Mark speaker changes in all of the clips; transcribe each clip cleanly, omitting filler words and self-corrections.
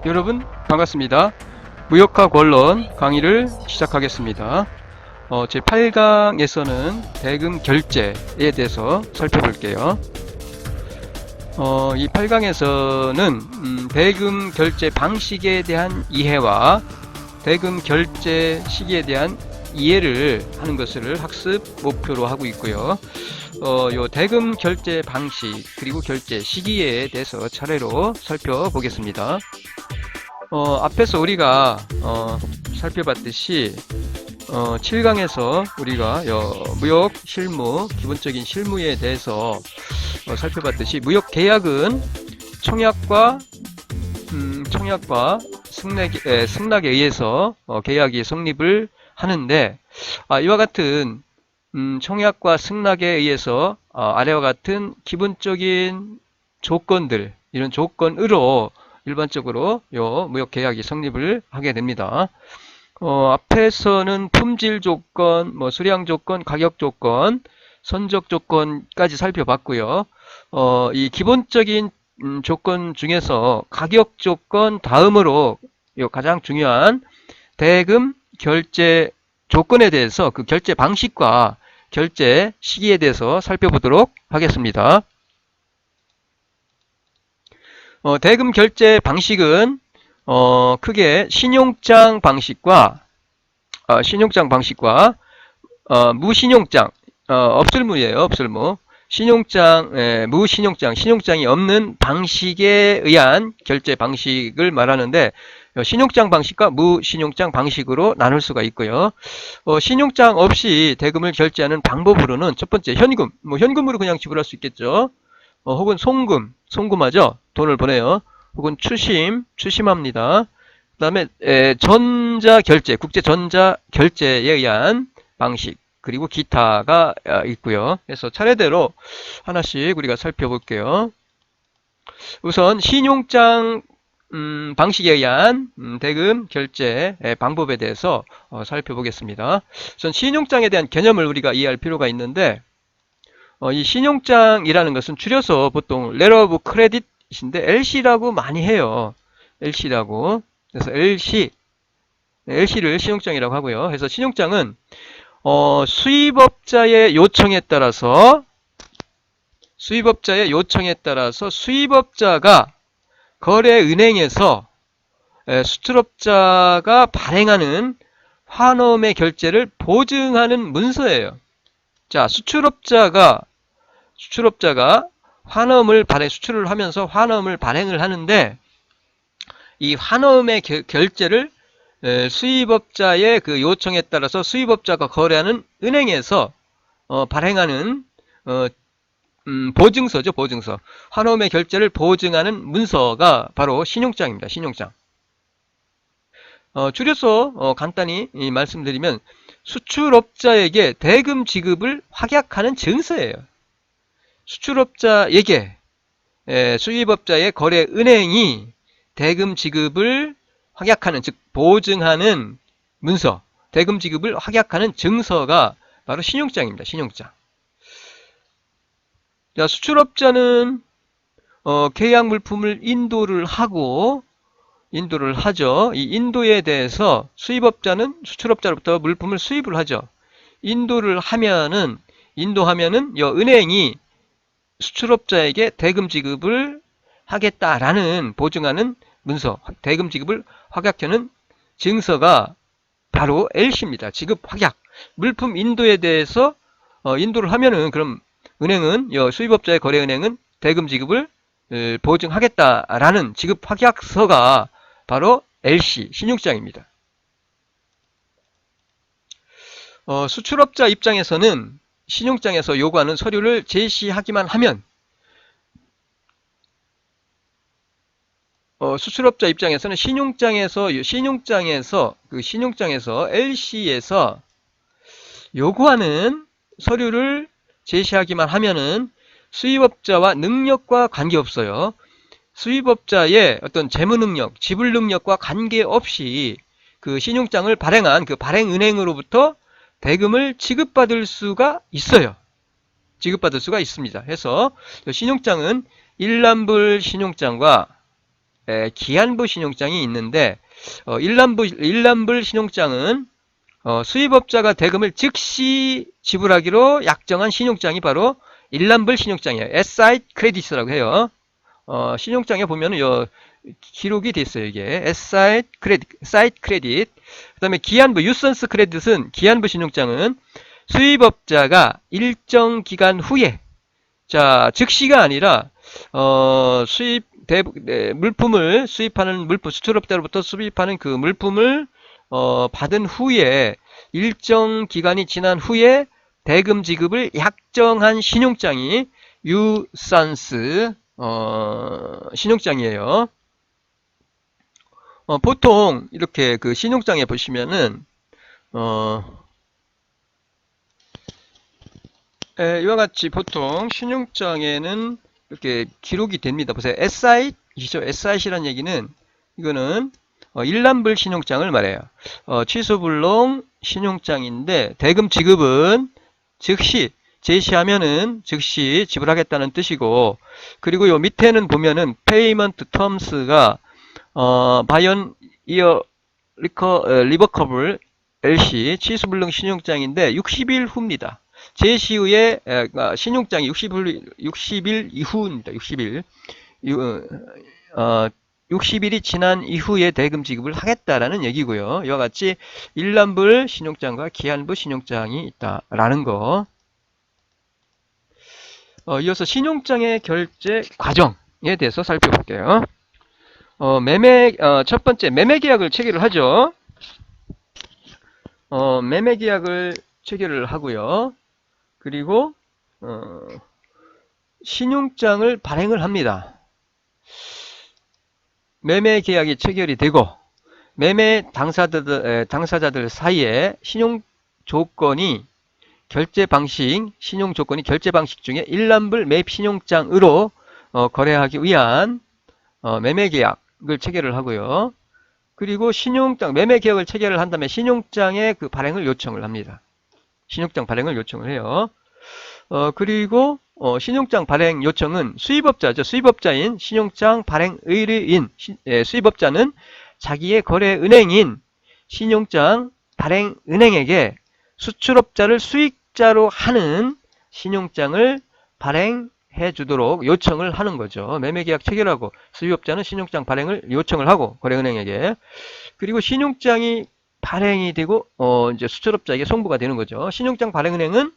Speaker 1: 여러분 반갑습니다. 무역학 원론 강의를 시작하겠습니다. 제 8강에서는 대금 결제에 대해서 살펴볼게요. 이 8강에서는 대금 결제 방식에 대한 이해와 대금 결제 시기에 대한 이해를 하는 것을 학습 목표로 하고 있고요. 요 대금 결제 방식 그리고 결제 시기에 대해서 차례로 살펴보겠습니다. 앞에서 우리가 살펴봤듯이 7강에서 우리가 무역 실무, 기본적인 실무에 대해서 살펴봤듯이 무역 계약은 청약과 승낙에 의해서 계약이 성립을 하는데, 이와 같은 청약과 승낙에 의해서 아래와 같은 기본적인 조건들, 이런 조건으로 일반적으로 무역 계약이 성립을 하게 됩니다. 앞에서는 품질 조건, 수량 조건, 가격 조건, 선적 조건까지 살펴봤고요. 이 기본적인 조건 중에서 가격 조건 다음으로 가장 중요한 대금 결제 조건에 대해서 그 결제 방식과 결제 시기에 대해서 살펴보도록 하겠습니다. 대금 결제 방식은 크게 신용장 방식과 무신용장, 없을무예요. 없을무. 신용장, 무신용장, 신용장이 없는 방식에 의한 결제 방식을 말하는데, 신용장 방식과 무신용장 방식으로 나눌 수가 있고요. 신용장 없이 대금을 결제하는 방법으로는 첫 번째 현금, 현금으로 그냥 지불할 수 있겠죠. 혹은 송금하죠. 돈을 보내요. 혹은 추심합니다. 그 다음에 전자결제, 국제전자결제에 의한 방식, 그리고 기타가 있고요. 그래서 차례대로 하나씩 우리가 살펴볼게요. 우선 신용장 방식에 의한 대금 결제 방법에 대해서 살펴보겠습니다. 우선 신용장에 대한 개념을 우리가 이해할 필요가 있는데, 이 신용장이라는 것은 줄여서 보통 레터 오브 크레딧인데 LC라고 많이 해요. LC라고. 그래서 LC를 신용장이라고 하고요. 그래서 신용장은 수입업자의 요청에 따라서 수입업자가 거래은행에서 수출업자가 발행하는 환원의 결제를 보증하는 문서예요. 자, 수출업자가 수출을 하면서 환음을 발행을 하는데, 이 환음의 결제를 수입업자의 그 요청에 따라서 수입업자가 거래하는 은행에서 발행하는 보증서죠. 보증서. 환음의 결제를 보증하는 문서가 바로 신용장입니다. 신용장. 줄여서 간단히 말씀드리면 수출업자에게 대금 지급을 확약하는 증서예요. 수출업자에게 수입업자의 거래 은행이 대금 지급을 확약하는, 즉 보증하는 문서, 대금 지급을 확약하는 증서가 바로 신용장입니다. 신용장. 자, 수출업자는 계약 물품을 인도를 하죠. 이 인도에 대해서 수입업자는 수출업자로부터 물품을 수입을 하죠. 인도하면은 은행이 수출업자에게 대금 지급을 하겠다라는 보증하는 문서, 대금 지급을 확약하는 증서가 바로 LC입니다. 지급 확약. 물품 인도에 대해서 인도를 하면은 그럼 수입업자의 거래은행은 대금 지급을 보증하겠다라는 지급 확약서가 바로 LC, 신용장입니다. 수출업자 입장에서는 신용장에서 요구하는 서류를 제시하기만 하면, 수출업자 입장에서는 신용장에서 LC에서 요구하는 서류를 제시하기만 하면은 수입업자와 능력과 관계없어요. 수입업자의 어떤 재무 능력, 지불 능력과 관계없이 그 신용장을 발행한 그 발행은행으로부터 대금을 지급받을 수가 있어요. 지급받을 수가 있습니다. 해서 신용장은 일람불 신용장과 기한부 신용장이 있는데, 일람불 신용장은 수입업자가 대금을 즉시 지불하기로 약정한 신용장이 바로 일람불 신용장이에요. SI 크레딧이라고 해요. 신용장에 보면은 기록이 돼 있어요. 이게 SI 크레딧, 사이트 크레딧. 그다음에 기한부 유선스 크레딧은 기한부 신용장은 수입업자가 일정 기간 후에, 자, 즉시가 아니라 물품을 수입하는 수출업자로부터 수입하는 그 물품을 받은 후에 일정 기간이 지난 후에 대금 지급을 약정한 신용장이 유산스 신용장이에요. 보통 이렇게 그 신용장에 보시면은 이와 같이 보통 신용장에는 이렇게 기록이 됩니다. 보세요. SI이죠. SI라는 얘기는 이거는 일람불 신용장을 말해요. 취소불능 신용장인데 대금 지급은 즉시 제시하면은 즉시 지불하겠다는 뜻이고, 그리고 요 밑에는 보면은 페이먼트 텀스가 바이언 이어 리버커블 LC 취소불능 신용장인데 60일 후입니다. 제시 후에 신용장이 60일 이후입니다. 60일. 60일이 지난 이후에 대금 지급을 하겠다라는 얘기고요. 이와 같이 일람불 신용장과 기한부 신용장이 있다라는 거. 이어서 신용장의 결제 과정에 대해서 살펴볼게요. 첫 번째 매매 계약을 체결을 하죠. 매매 계약을 체결을 하고요. 그리고 신용장을 발행을 합니다. 매매 계약이 체결이 되고 매매 당사자들 사이에 신용 조건이 결제 방식 중에 일람불 매입 신용장으로 거래하기 위한 매매 계약을 체결을 하고요. 그리고 매매 계약을 체결을 한 다음에 신용장의 그 발행을 요청을 합니다. 신용장 발행을 요청을 해요. 그리고 신용장 발행 요청은 수입업자죠. 수입업자인 신용장 발행 의뢰인, 수입업자는 자기의 거래 은행인 신용장 발행 은행에게 수출업자를 수익자로 하는 신용장을 발행해 주도록 요청을 하는 거죠. 매매계약 체결하고 수입업자는 신용장 발행을 요청을 하고 거래은행에게, 그리고 신용장이 발행이 되고 이제 수출업자에게 송부가 되는 거죠. 신용장 발행은행은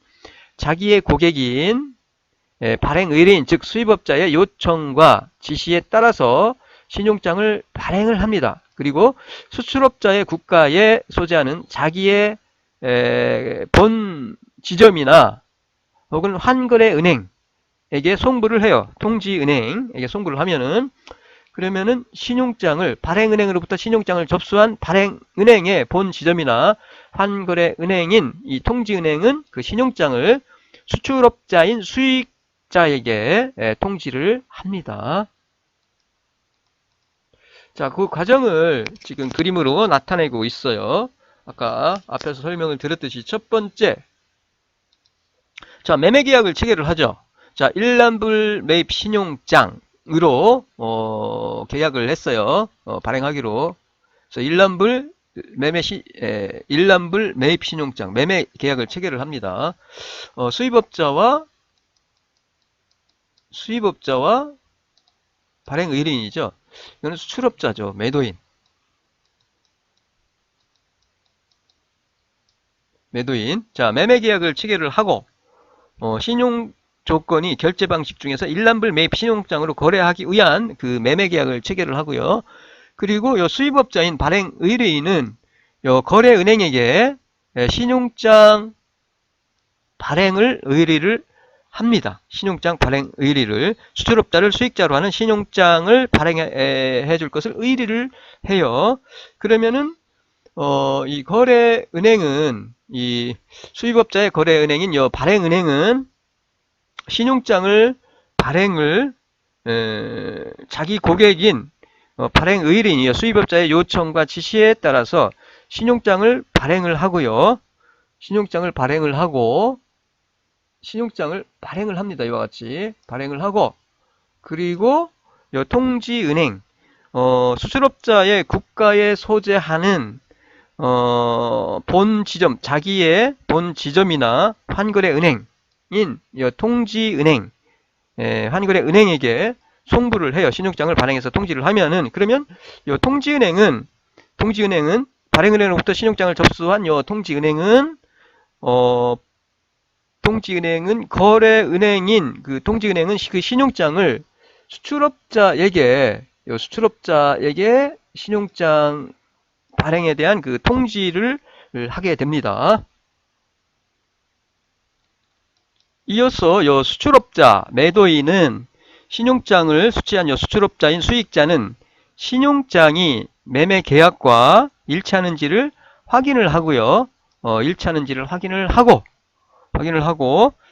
Speaker 1: 자기의 고객인 발행 의뢰인 즉 수입업자의 요청과 지시에 따라서 신용장을 발행을 합니다. 그리고 수출업자의 국가에 소재하는 자기의 본 지점이나 혹은 환거래은행에게 송부를 해요. 통지은행에게 송부를 하면은, 그러면은 신용장을 발행은행으로부터 신용장을 접수한 발행은행의 본 지점이나 환거래은행인 이 통지은행은 그 신용장을 수출업자인 수익자에게 통지를 합니다. 자, 그 과정을 지금 그림으로 나타내고 있어요. 아까 앞에서 설명을 드렸듯이 첫 번째, 자, 매매계약을 체결을 하죠. 자, 일람불 매입 신용장으로 계약을 했어요. 발행하기로. 그래서 일람불 매입 신용장 매매 계약을 체결을 합니다. 수입업자와 발행 의뢰인이죠. 이거는 수출업자죠. 매도인. 자, 매매 계약을 체결을 하고 신용 조건이 결제 방식 중에서 일람불 매입 신용장으로 거래하기 위한 그 매매 계약을 체결을 하고요. 그리고 요 수입업자인 발행 의뢰인은 요 거래은행에게 신용장 발행을 의뢰를 합니다. 신용장 발행 의뢰를, 수출업자를 수익자로 하는 신용장을 발행해 줄 것을 의뢰를 해요. 그러면은 이 거래은행은, 이 수입업자의 거래은행인 요 발행은행은 신용장을 발행을 자기 고객인 발행 의뢰인이요, 수입업자의 요청과 지시에 따라서 신용장을 발행을 하고요. 신용장을 발행을 합니다. 이와 같이 발행을 하고, 그리고 요 통지은행, 수출업자의 국가에 소재하는 본 지점, 자기의 본 지점이나 환거래 은행인 통지은행, 환거래은행에게 송부를 해요. 신용장을 발행해서 통지를 하면은, 그러면 요 통지은행은 발행은행으로부터 신용장을 접수한 요 통지은행은 거래은행인 그 통지은행은 그 신용장을 수출업자에게 신용장 발행에 대한 그 통지를 하게 됩니다. 이어서 요 수출업자, 매도인은 신용장을 수취한 요 수출업자인 수익자는 신용장이 매매 계약과 일치하는지를 확인을 하고요. 일치하는지를 확인을 하고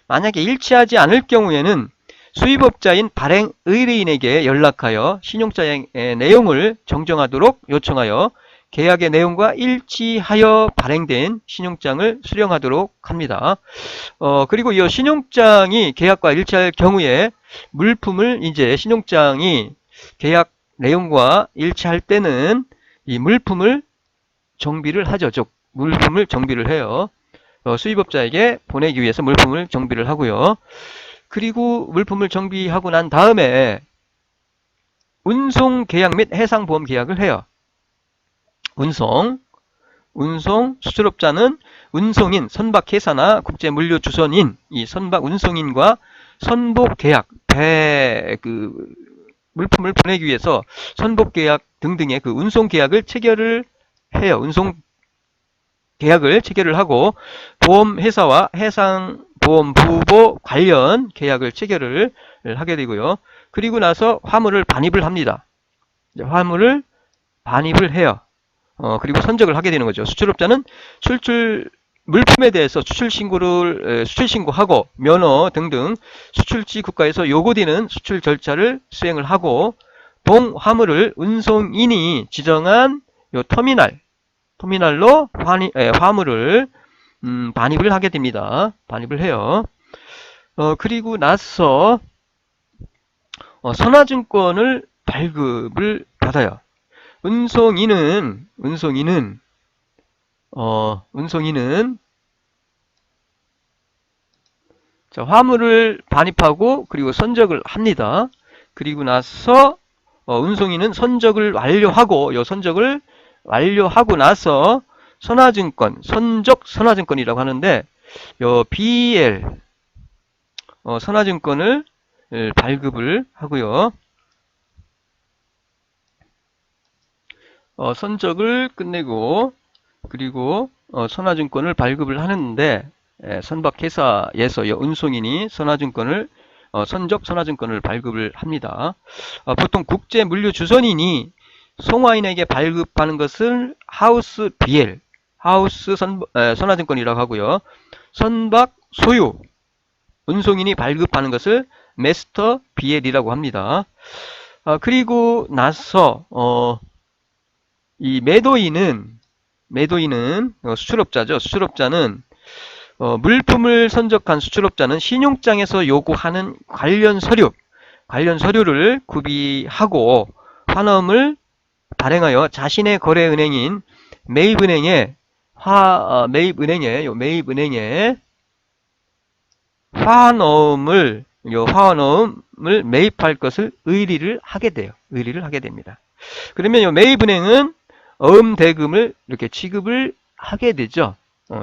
Speaker 1: 만약에 일치하지 않을 경우에는 수입업자인 발행 의뢰인에게 연락하여 신용장의 내용을 정정하도록 요청하여 계약의 내용과 일치하여 발행된 신용장을 수령하도록 합니다. 그리고 이 신용장이 계약과 일치할 경우에 물품을 이제 신용장이 계약 내용과 일치할 때는 이 물품을 정비를 하죠. 즉 물품을 정비를 해요. 수입업자에게 보내기 위해서 물품을 정비를 하고요. 그리고 물품을 정비하고 난 다음에 운송 계약 및 해상보험 계약을 해요. 운송 수출업자는 운송인, 선박회사나 국제물류주선인, 이 선박 운송인과 선복계약, 물품을 보내기 위해서 선복계약 등등의 그 운송계약을 체결을 해요. 운송계약을 체결을 하고 보험회사와 해상보험부보 관련 계약을 체결을 하게 되고요. 그리고 나서 화물을 반입을 합니다. 화물을 반입을 해요. 그리고 선적을 하게 되는 거죠. 수출업자는 물품에 대해서 수출신고하고 면허 등등 수출지 국가에서 요구되는 수출 절차를 수행을 하고 화물을 운송인이 지정한 요 터미널로 화물을 반입을 하게 됩니다. 반입을 해요. 그리고 나서 선화증권을 발급을 받아요. 운송인은 자, 화물을 반입하고 그리고 선적을 합니다. 그리고 나서 운송인은 선적을 완료하고 나서 선적 선화증권이라고 하는데 요 BL 선화증권을 발급을 하고요. 선적을 끝내고 그리고 선화증권을 발급을 하는데 선박회사에서 운송인이 선적 선화증권을 발급을 합니다. 보통 국제물류주선인이 송화인에게 발급하는 것을 하우스 BL, 선화증권이라고 하고요. 선박 소유, 운송인이 발급하는 것을 마스터 BL이라고 합니다. 그리고 나서 이 매도인은 수출업자죠. 수출업자는 물품을 선적한 수출업자는 신용장에서 요구하는 관련 서류를 구비하고 환엄을 발행하여 자신의 거래은행인 매입은행에 화환어음을 매입할 것을 의리를 하게 됩니다. 그러면 이 매입은행은 어음 대금을 이렇게 지급을 하게 되죠.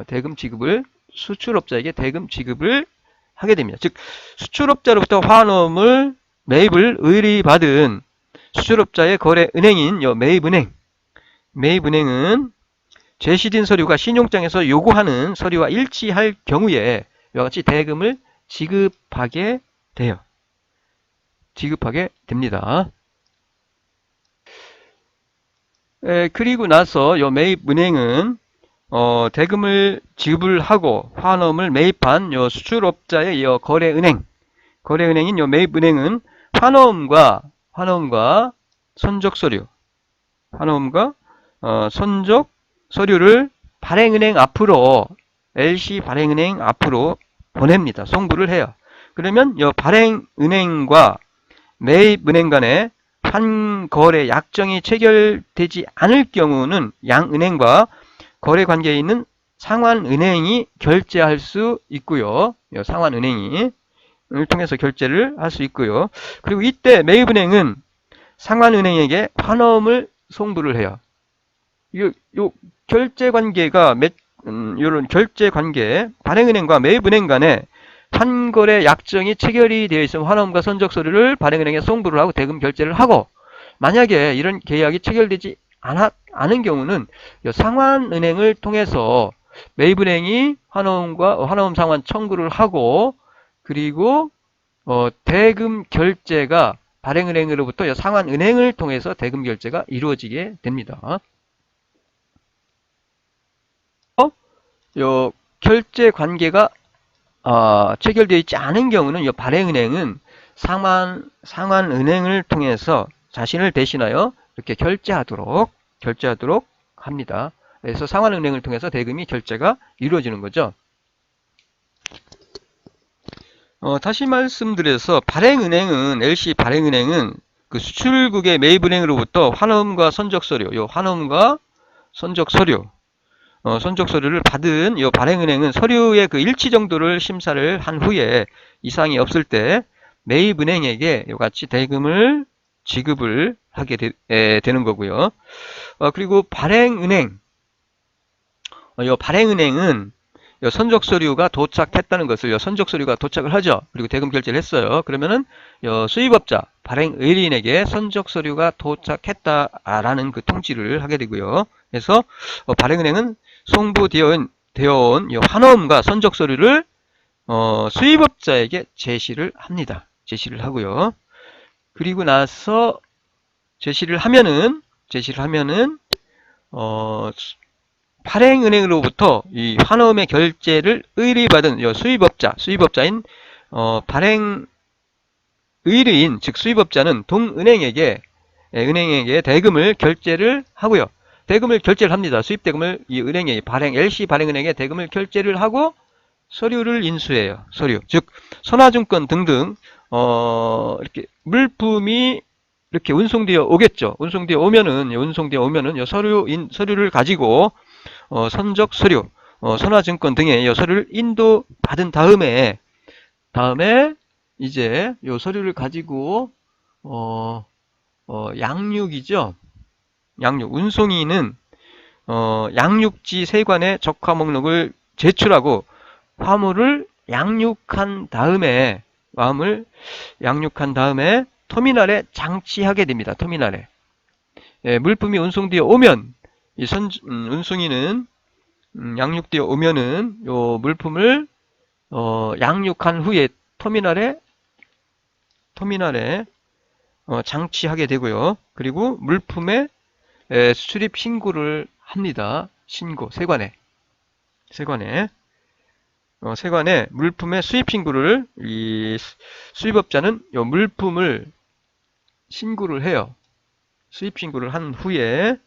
Speaker 1: 대금 지급을 수출업자에게 대금 지급을 하게 됩니다. 즉 수출업자로부터 화환어음을 매입을 의리받은 수출업자의 거래은행인 이 매입은행은 제시된 서류가 신용장에서 요구하는 서류와 일치할 경우에 이와 같이 대금을 지급하게 됩니다. 그리고 나서 요 매입은행은 대금을 지급을 하고 환엄을 매입한 요 수출업자의 요 거래은행인 요 매입은행은 환엄과 선적 서류를 발행은행 앞으로 LC 발행은행 앞으로 보냅니다. 송부를 해요. 그러면 요 발행은행과 매입은행 간에 환거래 약정이 체결되지 않을 경우는 양은행과 거래 관계에 있는 상환은행이 결제할 수 있고요. 상환은행이 을 통해서 결제를 할 수 있고요. 그리고 이때 매입은행은 상환은행에게 환원을 송부를 해요. 요 결제 관계가 요런 결제 관계, 발행은행과 매입은행 간에 환거래 약정이 체결이 되어 있으면 환원과 선적 서류를 발행은행에 송부를 하고 대금 결제를 하고, 만약에 이런 계약이 체결되지 않은 경우는 상환은행을 통해서 매입은행이 환원 상환 청구를 하고, 그리고 대금 결제가 발행은행으로부터 상환은행을 통해서 대금 결제가 이루어지게 됩니다. 결제 관계가 체결되어 있지 않은 경우는 발행은행은 상환은행을 통해서 자신을 대신하여 이렇게 결제하도록 합니다. 그래서 상환은행을 통해서 대금이 결제가 이루어지는 거죠. 다시 말씀드려서 LC 발행은행은 그 수출국의 매입은행으로부터 환원과 선적 서류, 환원과 선적 서류를 받은 발행은행은 서류의 그 일치 정도를 심사를 한 후에 이상이 없을 때 매입은행에게 이같이 대금을 지급을 하게 되는 거고요. 그리고 발행은행은 선적 서류가 도착했다는 것을 선적 서류가 도착을 하죠. 그리고 대금 결제를 했어요. 그러면은 수입업자 발행의리인에게 선적 서류가 도착했다라는 그 통지를 하게 되고요. 그래서 발행은행은 송부되어 온 환원과 선적 서류를 수입업자에게 제시를 합니다. 제시를 하고요. 그리고 나서 제시를 하면은 발행은행으로부터 이 환원의 결제를 의뢰받은 수입업자인 발행 의뢰인, 즉 수입업자는 동은행에게 대금을 결제를 하고요. 대금을 결제를 합니다. 수입대금을 이 은행에 LC 발행은행에 대금을 결제를 하고 서류를 인수해요. 서류, 즉 선화증권 등등 이렇게 물품이 이렇게 운송되어 오겠죠. 운송되어 오면은 서류를 가지고 선적 서류, 선화증권 등의 서류를 인도받은 다음에 이제 서류를 가지고 양육이죠. 운송인은 양육지 세관에 적화 목록을 제출하고 화물을 양육한 다음에 터미널에 장치하게 됩니다. 터미널에 물품이 운송되어 오면 운송인은 양육되어 오면은 물품을 양육한 후에 터미널에 장치하게 되고요. 그리고 물품의 수출입 신고를 합니다. 세관에 물품의 수입 신고를 이 수입업자는 물품을 신고를 해요. 수입 신고를 한 후에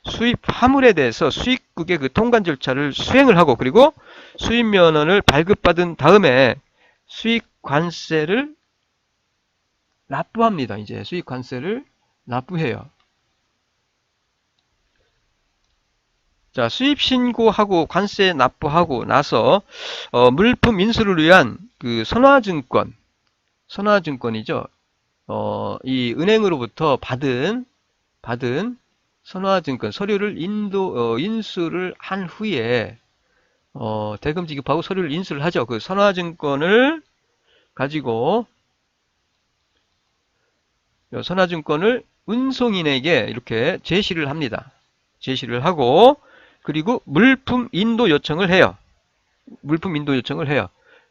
Speaker 1: 수입 화물에 대해서 수입국의 그 통관 절차를 수행을 하고, 그리고 수입 면허를 발급받은 다음에 수입 관세를 납부합니다. 이제 수입 관세를 납부해요. 자, 수입 신고하고 관세 납부하고 나서 물품 인수를 위한 그 선화증권이죠. 이 은행으로부터 받은 선화증권 서류를 인수를 한 후에 대금 지급하고 서류를 인수를 하죠. 그 선화증권을 가지고 선화증권을 운송인에게 이렇게 제시를 합니다. 제시를 하고, 그리고 물품 인도 요청을 해요.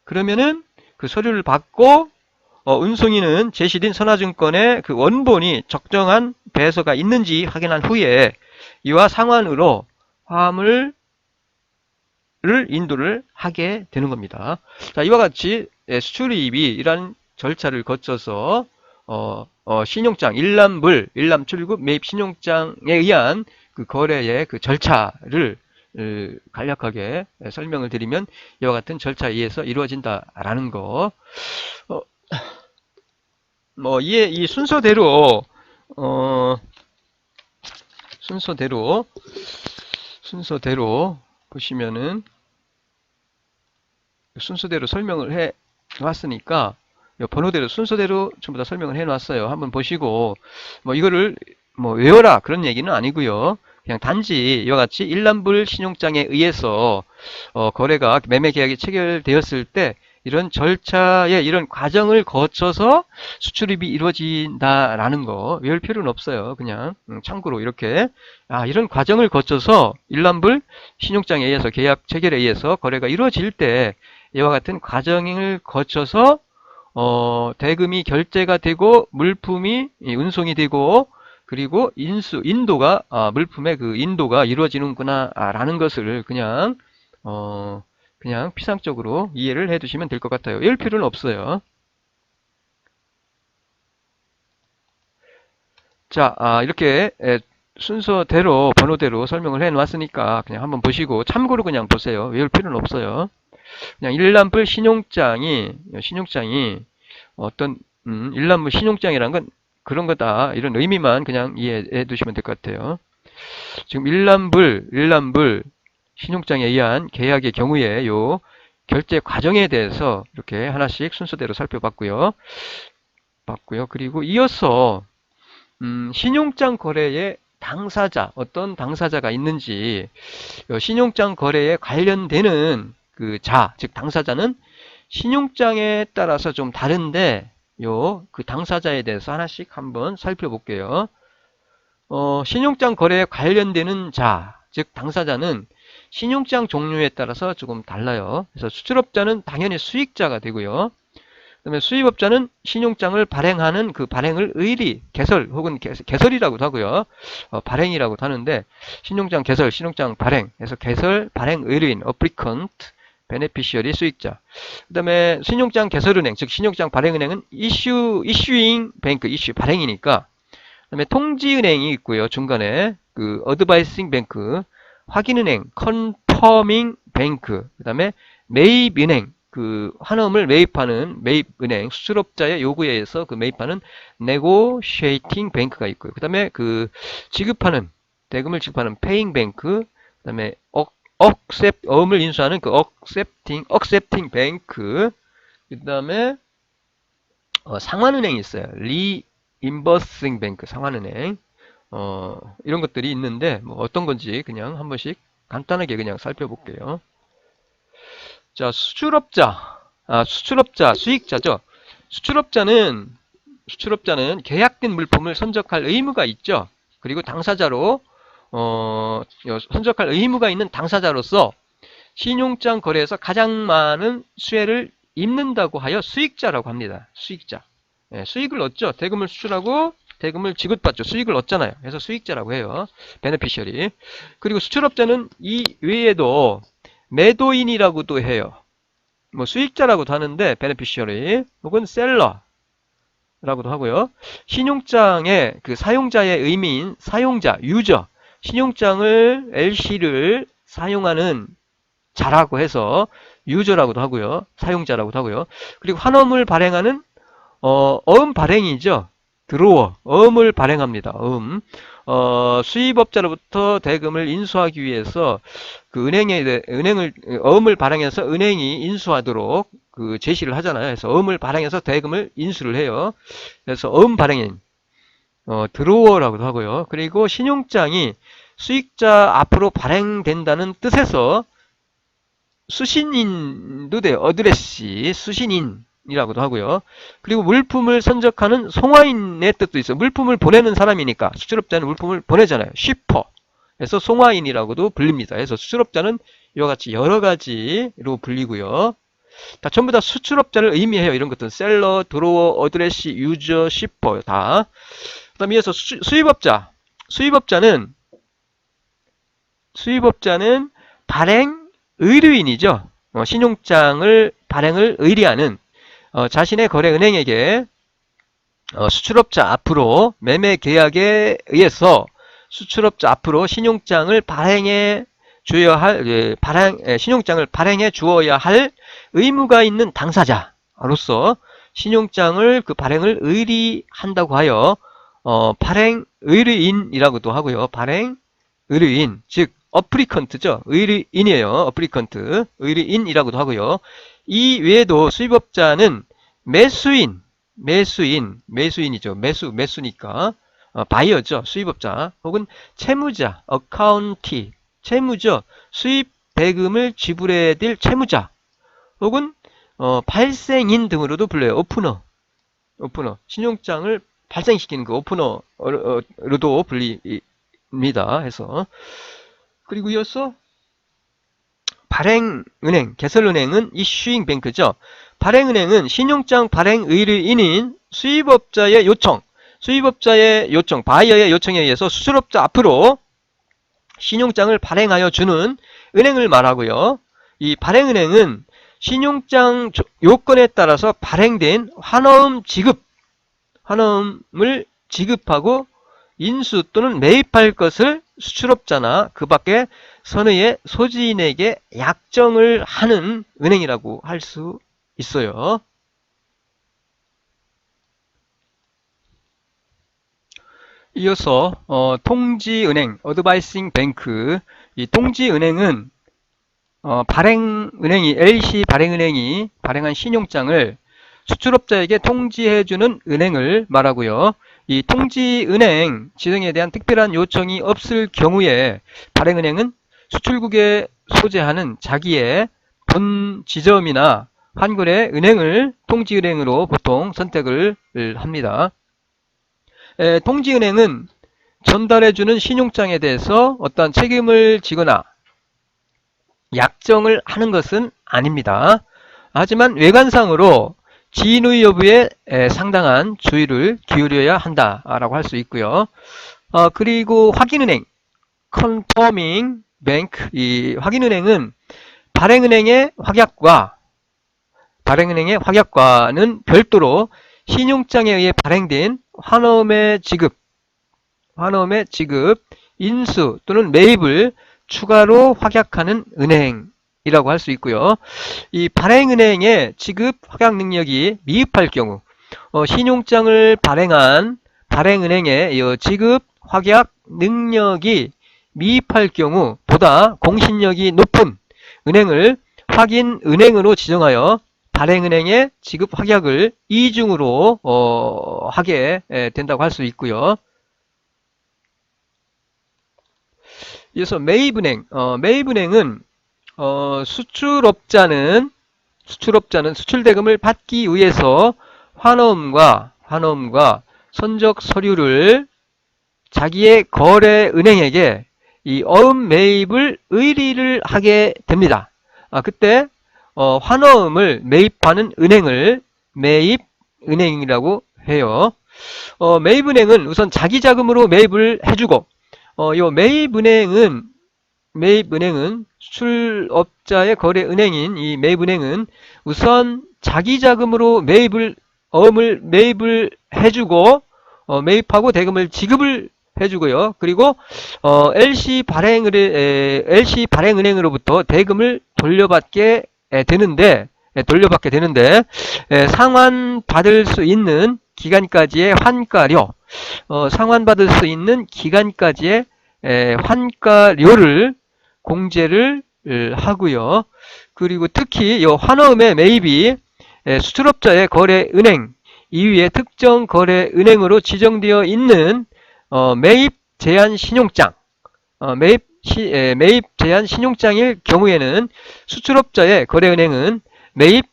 Speaker 1: 그러면은 그 서류를 받고 운송인은 제시된 선화증권의 그 원본이 적정한 배서가 있는지 확인한 후에 이와 상환으로 화물을 인도를 하게 되는 겁니다. 자, 이와 같이 수출입이 이러한 절차를 거쳐서 신용장, 일람 출급 매입 신용장에 의한 그 거래의 그 절차를 간략하게 설명을 드리면 이와 같은 절차에 의해서 이루어진다라는 거. 뭐 이 순서대로 순서대로 보시면은 순서대로 설명을 해 놨으니까 번호대로 순서대로 전부 다 설명을 해 놨어요. 한번 보시고 뭐 이거를 뭐 외워라 그런 얘기는 아니고요. 그냥 단지 이와 같이 일람불 신용장에 의해서 거래가 매매 계약이 체결되었을 때 이런 절차의 이런 과정을 거쳐서 수출입이 이루어진다라는 거 외울 필요는 없어요. 그냥 참고로 이렇게 이런 과정을 거쳐서 일람불 신용장에 의해서 계약 체결에 의해서 거래가 이루어질 때 이와 같은 과정을 거쳐서 대금이 결제가 되고 물품이 운송이 되고 그리고 인도가 물품의 그 인도가 이루어지는구나 라는 것을 그냥 피상적으로 이해를 해 두시면 될 것 같아요. 외울 필요는 없어요. 자, 이렇게 순서대로 번호대로 설명을 해 놨으니까 그냥 한번 보시고 참고로 그냥 보세요. 외울 필요는 없어요. 그냥 일람불 신용장이 어떤 일람불 신용장이란 건 그런 거다 이런 의미만 그냥 이해해 두시면 될 것 같아요. 지금 일람불 신용장에 의한 계약의 경우에 요 결제 과정에 대해서 이렇게 하나씩 순서대로 살펴봤고요. 그리고 이어서 신용장 거래의 당사자, 어떤 당사자가 있는지 신용장 거래에 관련되는 그 즉 당사자는 신용장에 따라서 좀 다른데 그 당사자에 대해서 하나씩 한번 살펴볼게요. 신용장 거래에 관련되는 즉 당사자는 신용장 종류에 따라서 조금 달라요. 그래서 수출업자는 당연히 수익자가 되고요. 그다음에 수입업자는 신용장을 발행하는 그 발행을 의리, 개설 혹은 개설이라고도 하고요. 발행이라고도 하는데 신용장 개설, 신용장 발행, 그래서 개설, 발행 의뢰인, applicant, 베네피시어리 수익자. 그다음에 신용장 개설은행, 즉 신용장 발행은행은 issuing bank, 발행이니까. 그다음에 통지은행이 있고요. 중간에 그 advising bank, 확인은행, confirming bank. 그다음에 매입은행, 그 환원을 매입하는 매입은행, 수출업자의 요구에 의해서 그 매입하는 negotiating bank가 있고요. 그다음에 그 지급하는 대금을 지급하는 paying bank, 그다음에 어음을 인수하는 그 accepting bank, 그다음에 상환은행이 있어요. reimbursing bank, 상환은행. 이런 것들이 있는데 뭐 어떤 건지 그냥 한 번씩 간단하게 그냥 살펴볼게요. 자, 수출업자, 수익자죠. 수출업자는 계약된 물품을 선적할 의무가 있죠. 그리고 당사자로 선적할 의무가 있는 당사자로서 신용장 거래에서 가장 많은 수혜를 입는다고 하여 수익자라고 합니다. 수익자. 수익을 얻죠. 대금을 수출하고 대금을 지급받죠. 수익을 얻잖아요. 그래서 수익자라고 해요. 베네피셔리. 그리고 수출업자는 이 외에도 매도인이라고도 해요. 뭐 수익자라고도 하는데 베네피셔리 혹은 셀러라고도 하고요. 신용장의 그 사용자의 의미인 사용자, 유저, 신용장을 LC를 사용하는 자라고 해서 유저라고도 하고요. 사용자라고도 하고요. 그리고 환원을 발행하는 어음 발행이죠. 드로워, 어음을 발행합니다. 수입업자로부터 대금을 인수하기 위해서 그 어음을 발행해서 은행이 인수하도록 그 제시를 하잖아요. 그래서 어음을 발행해서 대금을 인수를 해요. 그래서 어음 발행인, 드로워라고도 하고요. 그리고 신용장이 수익자 앞으로 발행된다는 뜻에서 수신인도 돼요. 어드레시, 수신인이라고도 하고요. 그리고 물품을 선적하는 송화인의 뜻도 있어요. 물품을 보내는 사람이니까 수출업자는 물품을 보내잖아요. 쉬퍼. 그래서 송화인이라고도 불립니다. 그래서 수출업자는 이와 같이 여러 가지로 불리고요. 다 전부 다 수출업자를 의미해요. 이런 것들은 셀러, 드로워, 어드레시, 유저, 쉬퍼 다. 그다음에 이어서 수입업자. 수입업자는 발행 의뢰인이죠. 신용장을 발행을 의뢰하는 자신의 거래 은행에게 수출업자 앞으로 매매 계약에 의해서 수출업자 앞으로 신용장을 발행해 주어야 할 신용장을 발행해 주어야 할 의무가 있는 당사자로서 신용장을 그 발행을 의리한다고 하여 발행 의뢰인이라고도 하고요. 발행 의뢰인, 즉 어플리컨트죠. 의뢰인이에요. 어플리컨트, 의뢰인이라고도 하고요. 이 외에도 수입업자는 매수인이죠. 매수니까 바이어죠. 수입업자 혹은 채무자, 어카운티, 채무죠. 수입 대금을 지불해야 될 채무자 혹은 발생인 등으로도 불려요. 오프너, 신용장을 발생시키는 그 오프너로도 불립니다. 해서 그리고 이어서 발행은행, 개설은행은 이슈잉 뱅크죠. 발행은행은 신용장 발행 의뢰인인 수입업자의 요청, 바이어의 요청에 의해서 수출업자 앞으로 신용장을 발행하여 주는 은행을 말하고요. 이 발행은행은 신용장 요건에 따라서 발행된 환어음을 지급하고 인수 또는 매입할 것을 수출업자나 그 밖에 선의의 소지인에게 약정을 하는 은행이라고 할 수 있어요. 이어서 통지은행, 어드바이싱 뱅크. 이 통지은행은 LC 발행은행이 발행한 신용장을 수출업자에게 통지해주는 은행을 말하고요. 이 통지은행 지정에 대한 특별한 요청이 없을 경우에 발행은행은 수출국에 소재하는 자기의 본 지점이나 환골의 은행을 통지은행으로 보통 선택을 합니다. 통지은행은 전달해주는 신용장에 대해서 어떤 책임을 지거나 약정을 하는 것은 아닙니다. 하지만 외관상으로 지인의 여부에 상당한 주의를 기울여야 한다라고 할 수 있고요. 그리고 확인은행, confirming bank, 이 확인은행은 발행은행의 확약과는 별도로 신용장에 의해 발행된 환어음의 지급, 인수 또는 매입을 추가로 확약하는 은행이라고 할 수 있고요. 이 발행은행의 지급 확약 능력이 미흡할 경우 신용장을 발행한 발행은행의 지급 확약 능력이 미흡할 경우 보다 공신력이 높은 은행을 확인은행으로 지정하여 발행은행의 지급 확약을 이중으로 하게 된다고 할 수 있고요. 이어서 매입은행, 매입은행은 수출업자는 수출대금을 받기 위해서 환어음과 선적 서류를 자기의 거래은행에게 이 어음 매입을 의리를 하게 됩니다. 그때 환어음을 매입하는 은행을 매입은행이라고 해요. 매입은행은 우선 자기 자금으로 매입을 해주고 요 매입은행은 수출업자의 거래은행인 이 매입은행은 우선 자기 자금으로 어음을 매입을 해주고 매입하고 대금을 지급을 해주고요. 그리고 LC 발행은행으로부터 대금을 돌려받게 되는데 상환받을 수 있는 기간까지의 환가료, 상환받을 수 있는 기간까지의 환가료를 공제를 하고요. 그리고 특히 이 환어음의 매입이 수출업자의 거래은행 이외의 특정 거래은행으로 지정되어 있는 매입 제한 신용장, 매입 제한 신용장일 경우에는 수출업자의 거래은행은 매입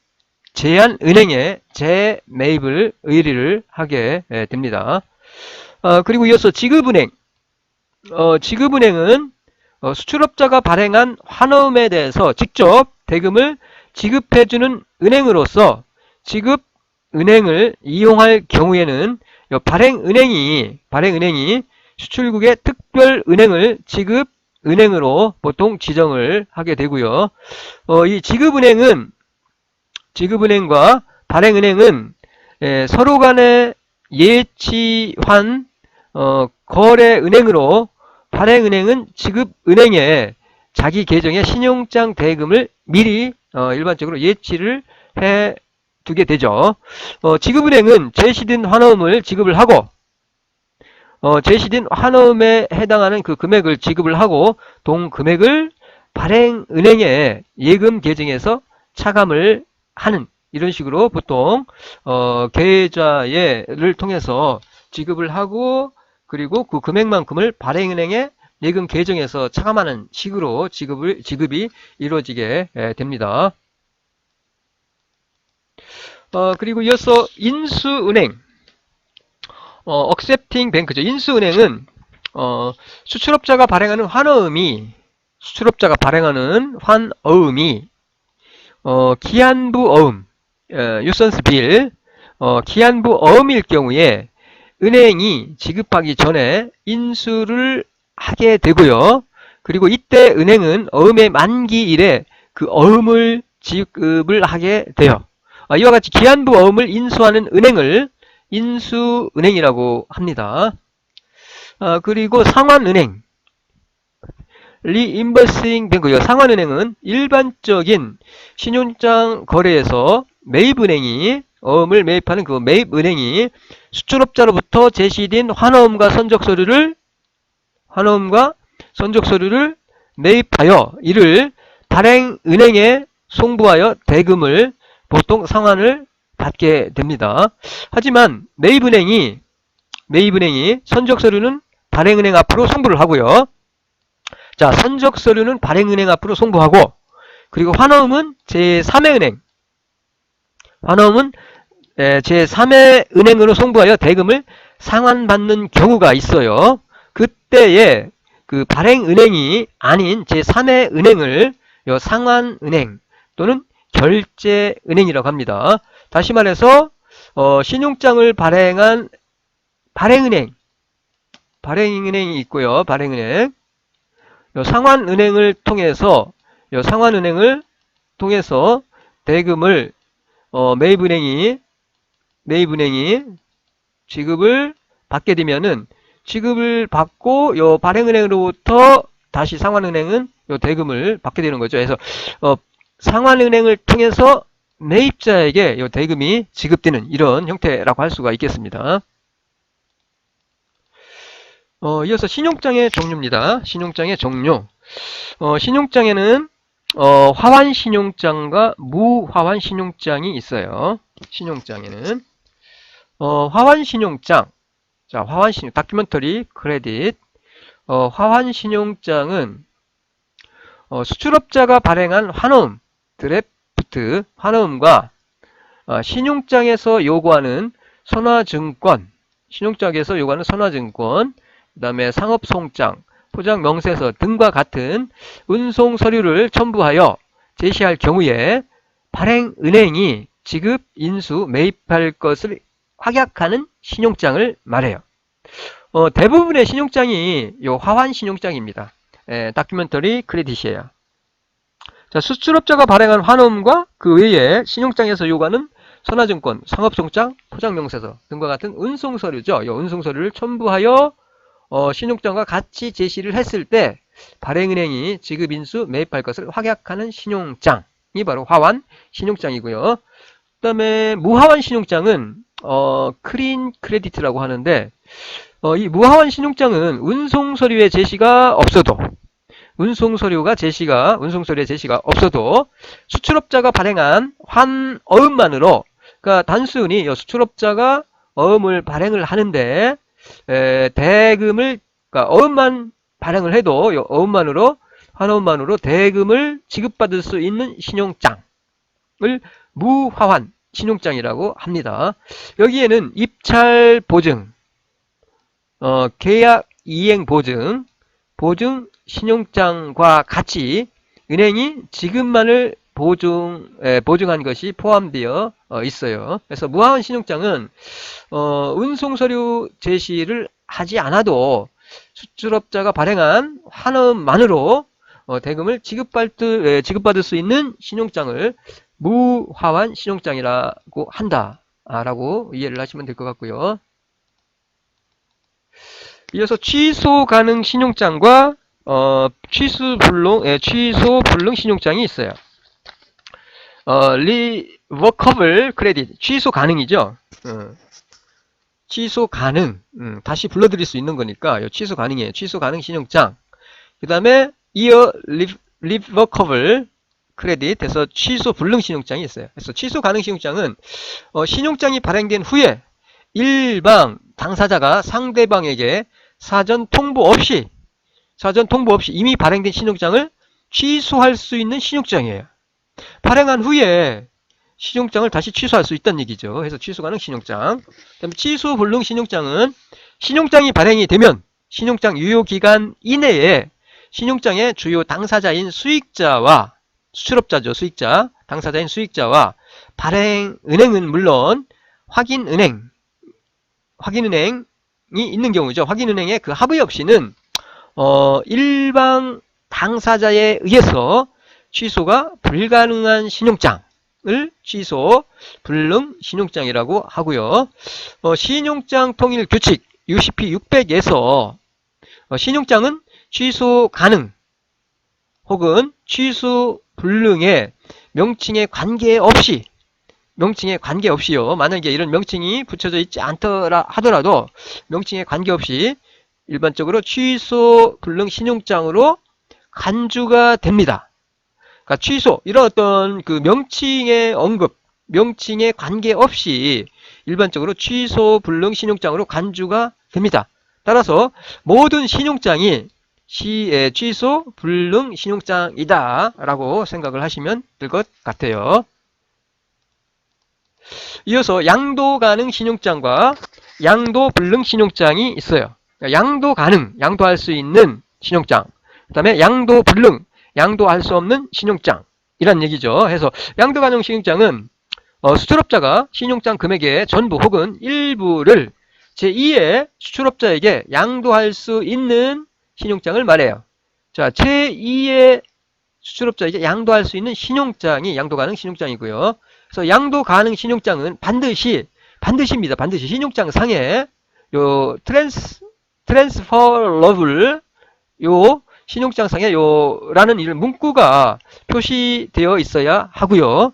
Speaker 1: 제한 은행에 재매입을 의리를 하게 됩니다. 그리고 이어서 지급은행. 지급은행은 수출업자가 발행한 환어음에 대해서 직접 대금을 지급해주는 은행으로서 지급은행을 이용할 경우에는 발행은행이 수출국의 특별은행을 지급은행으로 보통 지정을 하게 되고요. 이 지급은행과 발행은행은 서로 간에 예치한 거래은행으로 발행은행은 지급은행에 자기 계정의 신용장 대금을 미리 일반적으로 예치를 해 두게 되죠. 지급은행은 제시된 환원금을 지급을 하고 제시된 환원금에 해당하는 그 금액을 지급을 하고 동금액을 발행은행에 예금 계정에서 차감을 하는 이런 식으로 보통 계좌를 통해서 지급을 하고 그리고 그 금액만큼을 발행은행에 예금 계정에서 차감하는 식으로 지급이 이루어지게 됩니다. 그리고 이어서 인수은행, accepting bank죠. 인수은행은 수출업자가 발행하는 환어음이 기한부 어음, 유선스 빌, 기한부 어음일 경우에 은행이 지급하기 전에 인수를 하게 되고요. 그리고 이때 은행은 어음의 만기일에 그 어음을 지급을 하게 돼요. 이와 같이 기한부 어음을 인수하는 은행을 인수은행이라고 합니다. 그리고 상환은행, 리임버싱 뱅크요. 상환은행은 일반적인 신용장 거래에서 매입은행이 어음을 매입하는 그 매입은행이 수출업자로부터 제시된 환어음과 선적서류를 매입하여 이를 발행은행에 송부하여 대금을 보통 상환을 받게 됩니다. 하지만 매입은행이 선적서류는 발행은행 앞으로 송부를 하고요. 자, 선적서류는 발행은행 앞으로 송부하고 그리고 환어음은 제3의 은행으로 송부하여 대금을 상환받는 경우가 있어요. 그때에 그 발행은행이 아닌 제3의 은행을 상환은행 또는 결제은행이라고 합니다. 다시 말해서 신용장을 발행한 발행은행이 있고요. 발행은행 상환은행을 통해서 대금을 매입은행이 지급을 받게 되면은 지급을 받고 발행은행으로부터 다시 상환은행은 대금을 받게 되는 거죠. 그래서 상환은행을 통해서 매입자에게 대금이 지급되는 이런 형태라고 할 수가 있겠습니다. 이어서 신용장의 종류입니다. 신용장의 종류. 신용장에는 화환신용장과 무화환신용장이 있어요. 신용장에는 화환신용장, 자 화환신용 다큐멘터리 크레딧. 화환신용장은 수출업자가 발행한 환어음 드래프트 환어음과 신용장에서 요구하는 선화증권, 그 다음에 상업송장, 포장명세서 등과 같은 운송서류를 첨부하여 제시할 경우에 발행은행이 지급, 인수, 매입할 것을 확약하는 신용장을 말해요. 대부분의 신용장이 화환신용장입니다. 다큐멘터리 크레딧이에요. 자, 수출업자가 발행한 환어음과 그 외에 신용장에서 요구하는 선화증권, 상업송장, 포장명세서 등과 같은 운송서류죠. 이 운송서류를 첨부하여 신용장과 같이 제시를 했을 때 발행은행이 지급, 인수, 매입할 것을 확약하는 신용장이 바로 화환 신용장이고요. 그 다음에 무화환 신용장은 크린 크레딧이라고 하는데 이 무화환 신용장은 운송서류의 제시가 없어도 수출업자가 발행한 환어음만으로, 그러니까 단순히 수출업자가 어음을 발행을 하는데 대금을, 그러니까 어음만 발행을 해도 환어음만으로 대금을 지급받을 수 있는 신용장을 무화환 신용장이라고 합니다. 여기에는 입찰 보증, 계약 이행 보증 신용장과 같이 은행이 지급만을 보증한 것이 포함되어 있어요. 그래서 무화환 신용장은 운송서류 제시를 하지 않아도 수출업자가 발행한 환어음만으로 대금을 지급받을 수 있는 신용장을 무화환 신용장이라고 한다라고 이해를 하시면 될 것 같고요. 이어서 취소 가능 신용장과 취소 불능 신용장이 있어요. 리버커블 크레딧, 취소 가능이죠. 취소 가능, 다시 불러드릴 수 있는 거니까 취소 가능이에요. 취소 가능 신용장. 그 다음에 이어 리버커블 크레딧 해서 취소 불능 신용장이 있어요. 그래서 취소 가능 신용장은 신용장이 발행된 후에 일방 당사자가 상대방에게 사전 통보 없이 이미 발행된 신용장을 취소할 수 있는 신용장이에요. 발행한 후에 신용장을 다시 취소할 수 있다는 얘기죠. 그래서 취소 가능 신용장. 그다음에 취소 불능 신용장은 신용장이 발행이 되면 신용장 유효 기간 이내에 신용장의 주요 당사자인 수익자와 수출업자죠. 수익자, 당사자인 수익자와 발행 은행은 물론 확인은행이 있는 경우죠. 확인은행의 그 합의 없이는 일방 당사자에 의해서 취소가 불가능한 신용장을 취소 불능 신용장이라고 하고요. 신용장 통일 규칙 UCP 600에서 신용장은 취소 가능 혹은 취소 불능의 명칭에 관계없이요. 만약에 이런 명칭이 붙여져 있지 않더라 하더라도 명칭에 관계없이 일반적으로 취소 불능 신용장으로 간주가 됩니다. 그러니까 취소, 이런 어떤 그 명칭의 언급, 명칭에 관계없이 일반적으로 취소 불능 신용장으로 간주가 됩니다. 따라서 모든 신용장이 취소 불능 신용장이다 라고 생각을 하시면 될 것 같아요. 이어서 양도 가능 신용장과 양도 불능 신용장이 있어요. 양도 가능, 양도할 수 있는 신용장, 그 다음에 양도 불능, 양도할 수 없는 신용장 이란 얘기죠. 그래서 양도 가능 신용장은 수출업자가 신용장 금액의 전부 혹은 일부를 제2의 수출업자에게 양도할 수 있는 신용장을 말해요. 자, 제2의 수출업자에게 양도할 수 있는 신용장이 양도 가능 신용장이고요. 그래서 양도 가능 신용장은 반드시입니다. 반드시 신용장 상에 요 트랜스퍼러블 요 신용장 상에 라는 이런 문구가 표시되어 있어야 하고요.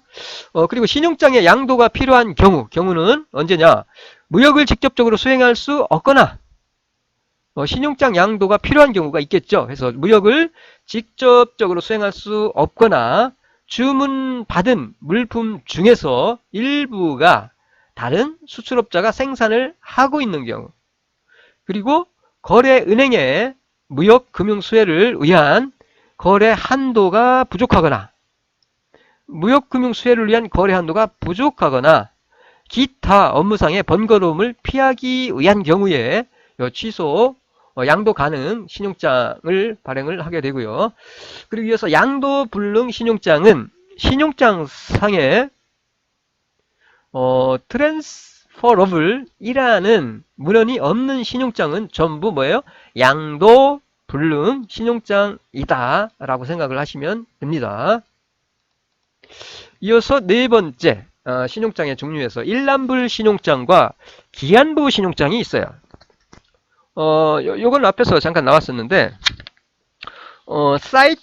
Speaker 1: 그리고 신용장의 양도가 필요한 경우는 언제냐? 무역을 직접적으로 수행할 수 없거나 신용장 양도가 필요한 경우가 있겠죠. 그래서 무역을 직접적으로 수행할 수 없거나 주문받은 물품 중에서 일부가 다른 수출업자가 생산을 하고 있는 경우, 그리고 거래은행의 무역금융수혜를 위한 거래 한도가 부족하거나 무역금융수혜를 위한 거래 한도가 부족하거나 기타 업무상의 번거로움을 피하기 위한 경우에 취소 양도 가능 신용장을 발행을 하게 되고요. 그리고 이어서 양도 불능 신용장은 신용장 상에 트랜스퍼러블이라는 문헌이 없는 신용장은 전부 뭐예요? 양도 불능 신용장이다 라고 생각을 하시면 됩니다. 이어서 네 번째 신용장의 종류에서 일람불 신용장과 기한부 신용장이 있어요. 요건 앞에서 잠깐 나왔었는데 사이트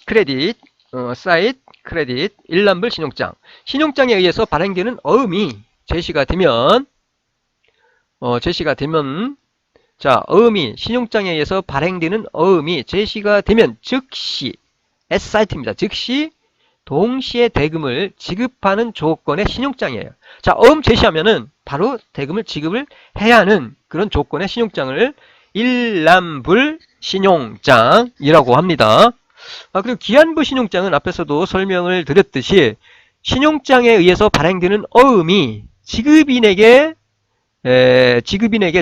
Speaker 1: 크레딧 일람불 신용장, 신용장에 의해서 발행되는 어음이 제시가 되면 자, 어음이 신용장에 의해서 발행되는 어음이 제시가 되면 즉시 S사이트입니다. 즉시 동시에 대금을 지급하는 조건의 신용장이에요. 자, 어음 제시하면은 바로 대금을 지급을 해야 하는 그런 조건의 신용장을 일람불 신용장이라고 합니다. 그리고 기한부 신용장은 앞에서도 설명을 드렸듯이 신용장에 의해서 발행되는 어음이 지급인에게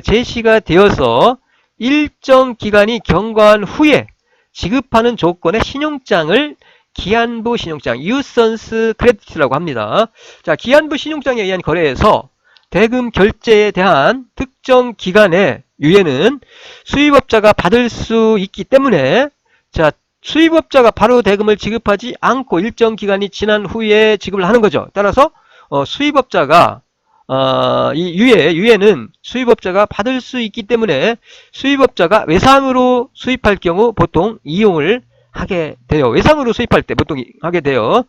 Speaker 1: 제시가 되어서 일정 기간이 경과한 후에 지급하는 조건의 신용장을 기한부 신용장, 유선스 크레딧이라고 합니다. 자, 기한부 신용장에 의한 거래에서 대금 결제에 대한 특정 기간의 유예는 수입업자가 받을 수 있기 때문에, 자, 수입업자가 바로 대금을 지급하지 않고 일정 기간이 지난 후에 지급을 하는 거죠. 따라서 수입업자가 이 유예는 수입업자가 받을 수 있기 때문에 수입업자가 외상으로 수입할 경우 보통 이용을 하게 돼요. 외상으로 수입할 때 보통 하게 돼요.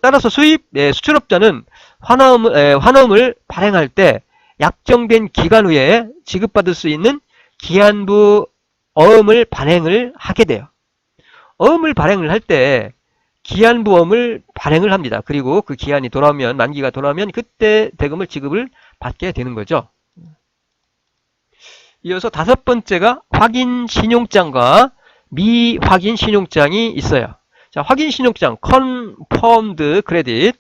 Speaker 1: 따라서 수출업자는 환원을 발행할 때 약정된 기간 후에 지급받을 수 있는 기한부 어음을 발행을 하게 돼요. 어음을 발행을 할 때 기한부엄을 발행을 합니다. 그리고 그 기한이 돌아오면, 만기가 돌아오면 그때 대금을 지급을 받게 되는 거죠. 이어서 다섯 번째가 확인 신용장과 미확인 신용장이 있어요. 자, 확인 신용장, confirmed credit.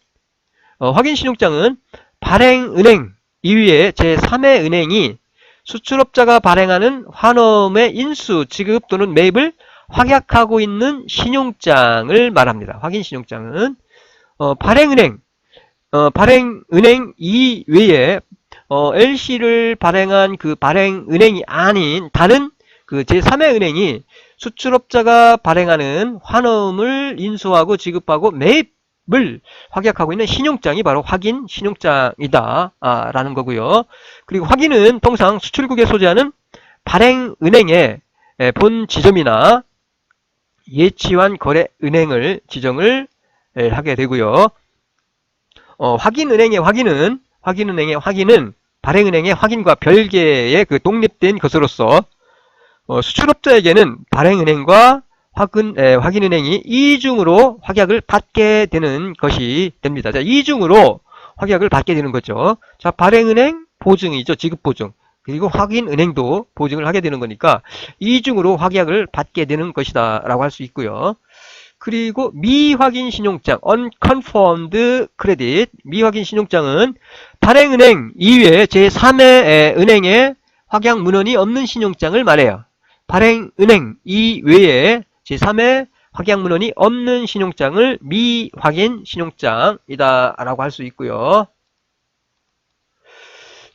Speaker 1: 확인 신용장은 발행은행 이외에 제3의 은행이 수출업자가 발행하는 환원의 인수, 지급 또는 매입을 확약하고 있는 신용장을 말합니다. 확인 신용장은 발행은행 이외에 LC를 발행한 그 발행은행이 아닌 다른 그 제3의 은행이 수출업자가 발행하는 환원을 인수하고 지급하고 매입을 확약하고 있는 신용장이 바로 확인 신용장이다 라는 거고요. 그리고 확인은 통상 수출국에 소재하는 발행은행의 본 지점이나 예치환 거래 은행을 지정을 하게 되고요. 확인은행의 확인은 발행은행의 확인과 별개의 그 독립된 것으로서 수출업자에게는 발행은행과 확인은행이 이중으로 확약을 받게 되는 것이 됩니다. 자, 이중으로 확약을 받게 되는 거죠. 자, 발행은행 보증이죠. 지급보증. 그리고 확인은행도 보증을 하게 되는 거니까 이중으로 확약을 받게 되는 것이다 라고 할 수 있고요. 그리고 미확인 신용장, unconfirmed credit. 미확인 신용장은 발행은행 이외에 제3의 은행에 확약 문헌이 없는 신용장을 말해요. 발행은행 이외에 제3의 확약 문헌이 없는 신용장을 미확인 신용장이다 라고 할 수 있고요.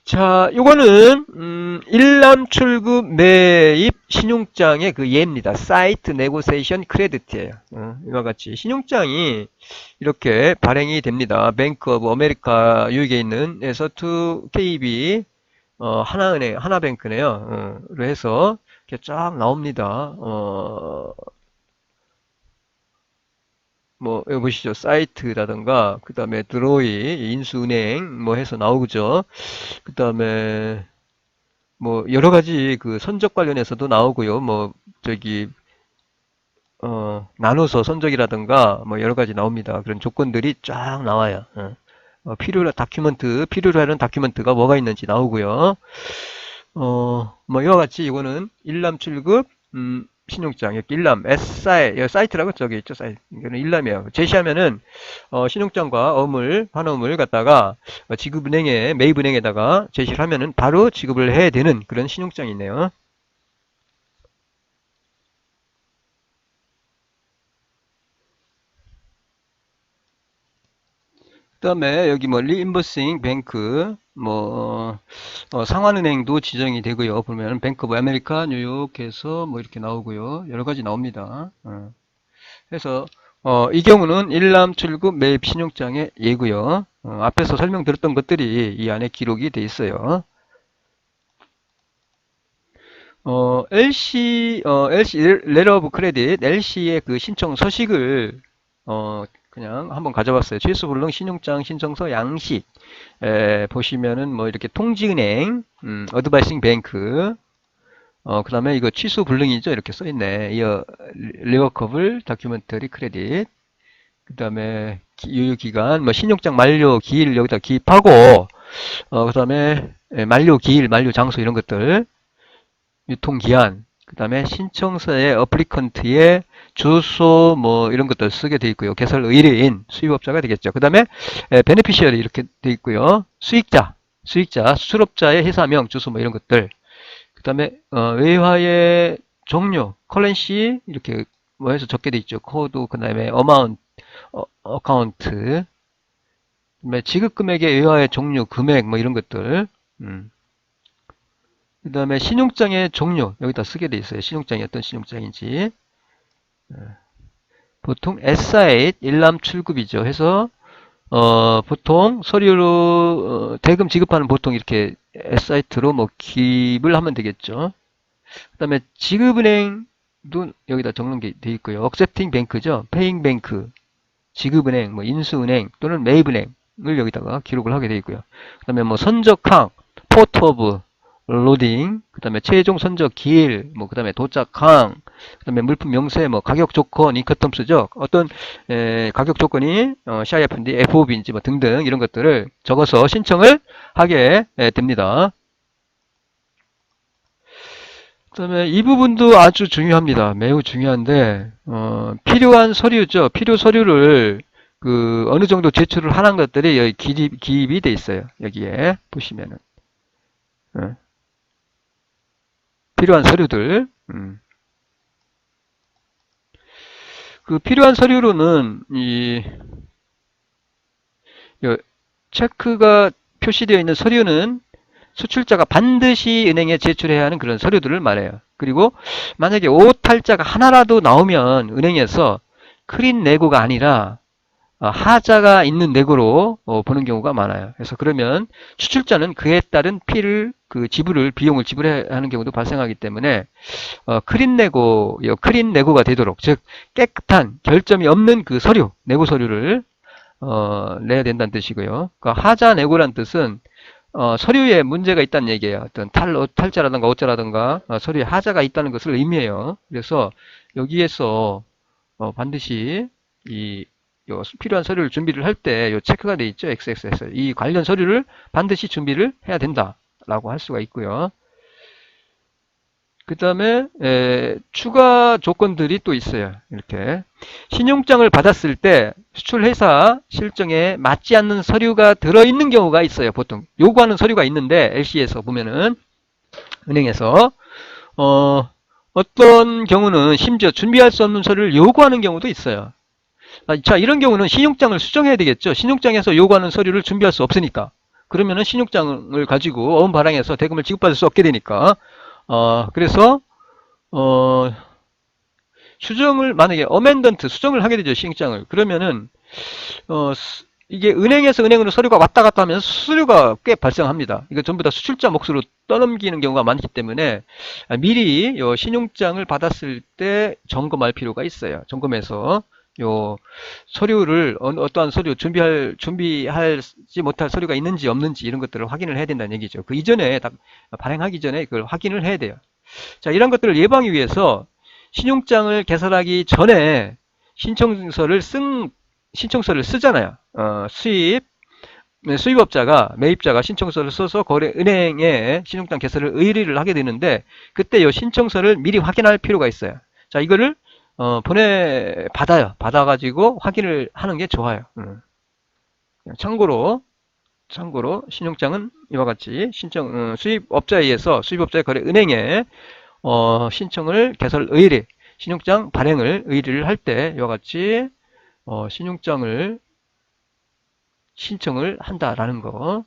Speaker 1: 자, 요거는 일람 출급 매입 신용장의 그 예입니다. 사이트 네고세이션 크레디트예요. 이와 같이 신용장이 이렇게 발행이 됩니다. 뱅크 오브 아메리카 유익에 있는 에서 to KB 하나은행 하나뱅크네요. 로 해서 이렇게 쫙 나옵니다. 뭐 여기 보시죠. 사이트라든가 그 다음에 드로이 인수은행 뭐 해서 나오죠. 그 다음에 뭐 여러 가지 그 선적 관련해서도 나오고요. 뭐 저기 나눠서 선적이라든가 뭐 여러 가지 나옵니다. 그런 조건들이 쫙 나와요. 필요로 하는 다큐멘트가 뭐가 있는지 나오고요. 뭐 이와 같이 이거는 일람 출급 신용장, 이렇게 일람, 여기 사이트라고 저기 있죠, 사이트. 이거는 일람이에요. 제시하면은, 신용장과 환어음을 갖다가, 지급은행에, 매입은행에다가 제시를 하면은 바로 지급을 해야 되는 그런 신용장이 있네요. 그 다음에 여기 뭐 리임버싱 뱅크 상환은행도 지정이 되고요. 보면 뱅크 오브 아메리카 뉴욕에서 뭐 이렇게 나오고요. 여러 가지 나옵니다. 그래서 이 경우는 일람 출급 매입 신용장의 예고요. 앞에서 설명드렸던 것들이 이 안에 기록이 돼 있어요. LC 레터 오브 크레딧 LC의 그 신청 서식을 그냥 한번 가져봤어요. 취소불능 신용장 신청서 양식 보시면은 뭐 이렇게 통지은행, 어드바이싱 뱅크, 그 다음에 이거 취소 불능이죠. 이렇게 써있네. 이어 리워커블 다큐멘터리 크레딧. 그 다음에 유효기간, 뭐 신용장 만료 기일 여기다 기입하고, 그 다음에 만료 기일, 만료 장소 이런 것들, 유통기한, 그 다음에 신청서의 어플리컨트의 주소 뭐 이런 것들 쓰게 돼 있고요. 개설 의뢰인, 수입업자가 되겠죠. 그 다음에 베네피시얼이 이렇게 돼 있고요. 수익자, 수출업자의 회사명, 주소 뭐 이런 것들. 그 다음에 외화의 종류, 컬런시 이렇게 뭐 해서 적게 돼 있죠. 코드, 그 다음에 어마운트, 어카운트, 그 다음에 지급금액의 외화의 종류, 금액 뭐 이런 것들. 그 다음에 신용장의 종류 여기다 쓰게 돼 있어요. 신용장이 어떤 신용장인지. 보통 S8 일람 출급이죠. 해서 보통 서류로 대금 지급하는 보통 이렇게 S 사이트로 뭐 기입을 하면 되겠죠. 그 다음에 지급은행 여기다 적는 게 돼 있고요. accepting bank죠. paying bank, 지급은행, 뭐 인수은행 또는 매입은행을 여기다가 기록을 하게 돼 있고요. 그 다음에 뭐 선적항, port of loading, 그 다음에 최종 선적 기일, 뭐 그 다음에 도착항, 그 다음에 물품 명세, 뭐 가격 조건, 인커텀스죠. 어떤 가격 조건이 CIF인지 FOB인지 뭐 등등 이런 것들을 적어서 신청을 하게 됩니다. 그 다음에 이 부분도 아주 중요합니다. 매우 중요한데 필요한 서류죠. 필요 서류를 어느 정도 제출을 하는 것들이 여기 기입이 돼 있어요. 여기에 보시면은 필요한 서류들. 그 필요한 서류로는 체크가 표시되어 있는 서류는 수출자가 반드시 은행에 제출해야 하는 그런 서류들을 말해요. 그리고 만약에 오탈자가 하나라도 나오면 은행에서 크린 내고가 아니라 하자가 있는 내고로 보는 경우가 많아요. 그래서 그러면 수출자는 그에 따른 비용을 지불해야 하는 경우도 발생하기 때문에 크린 내고가 되도록, 즉 깨끗한 결점이 없는 그 서류, 내고 서류를 내야 된다는 뜻이고요. 하자 내고란 뜻은 서류에 문제가 있다는 얘기예요. 어떤 탈자라든가 오자라든가 서류에 하자가 있다는 것을 의미해요. 그래서 여기에서 반드시 필요한 서류를 준비를 할 때 체크가 돼 있죠. XX에서 이 관련 서류를 반드시 준비를 해야 된다라고 할 수가 있고요. 그 다음에 추가 조건들이 또 있어요. 이렇게 신용장을 받았을 때 수출회사 실정에 맞지 않는 서류가 들어있는 경우가 있어요. 보통 요구하는 서류가 있는데 LC에서 보면은 은행에서 어떤 경우는 심지어 준비할 수 없는 서류를 요구하는 경우도 있어요. 자, 이런 경우는 신용장을 수정해야 되겠죠. 신용장에서 요구하는 서류를 준비할 수 없으니까. 그러면은 신용장을 가지고 어음바랑해서 대금을 지급받을 수 없게 되니까 그래서 만약에 어멘던트 수정을 하게 되죠. 신용장을. 그러면은 이게 은행에서 은행으로 서류가 왔다 갔다 하면 수수료가 꽤 발생합니다. 이거 전부 다 수출자 몫으로 떠넘기는 경우가 많기 때문에 미리 신용장을 받았을 때 점검할 필요가 있어요. 점검해서 서류를 어떠한 서류 준비하지 못할 서류가 있는지 없는지 이런 것들을 확인을 해야 된다는 얘기죠. 그 이전에 발행하기 전에 그걸 확인을 해야 돼요. 자, 이런 것들을 예방하기 위해서 신용장을 개설하기 전에 신청서를 쓰잖아요. 수입업자가, 매입자가 신청서를 써서 은행에 신용장 개설을 의뢰를 하게 되는데, 그때 이 신청서를 미리 확인할 필요가 있어요. 자, 이거를 받아가지고 확인을 하는 게 좋아요. 참고로 신용장은 이와 같이 수입업자에 의해서 수입업자의 거래 은행에 개설 의뢰, 신용장 발행을 의뢰를 할 때 이와 같이 신용장을 신청을 한다라는 거.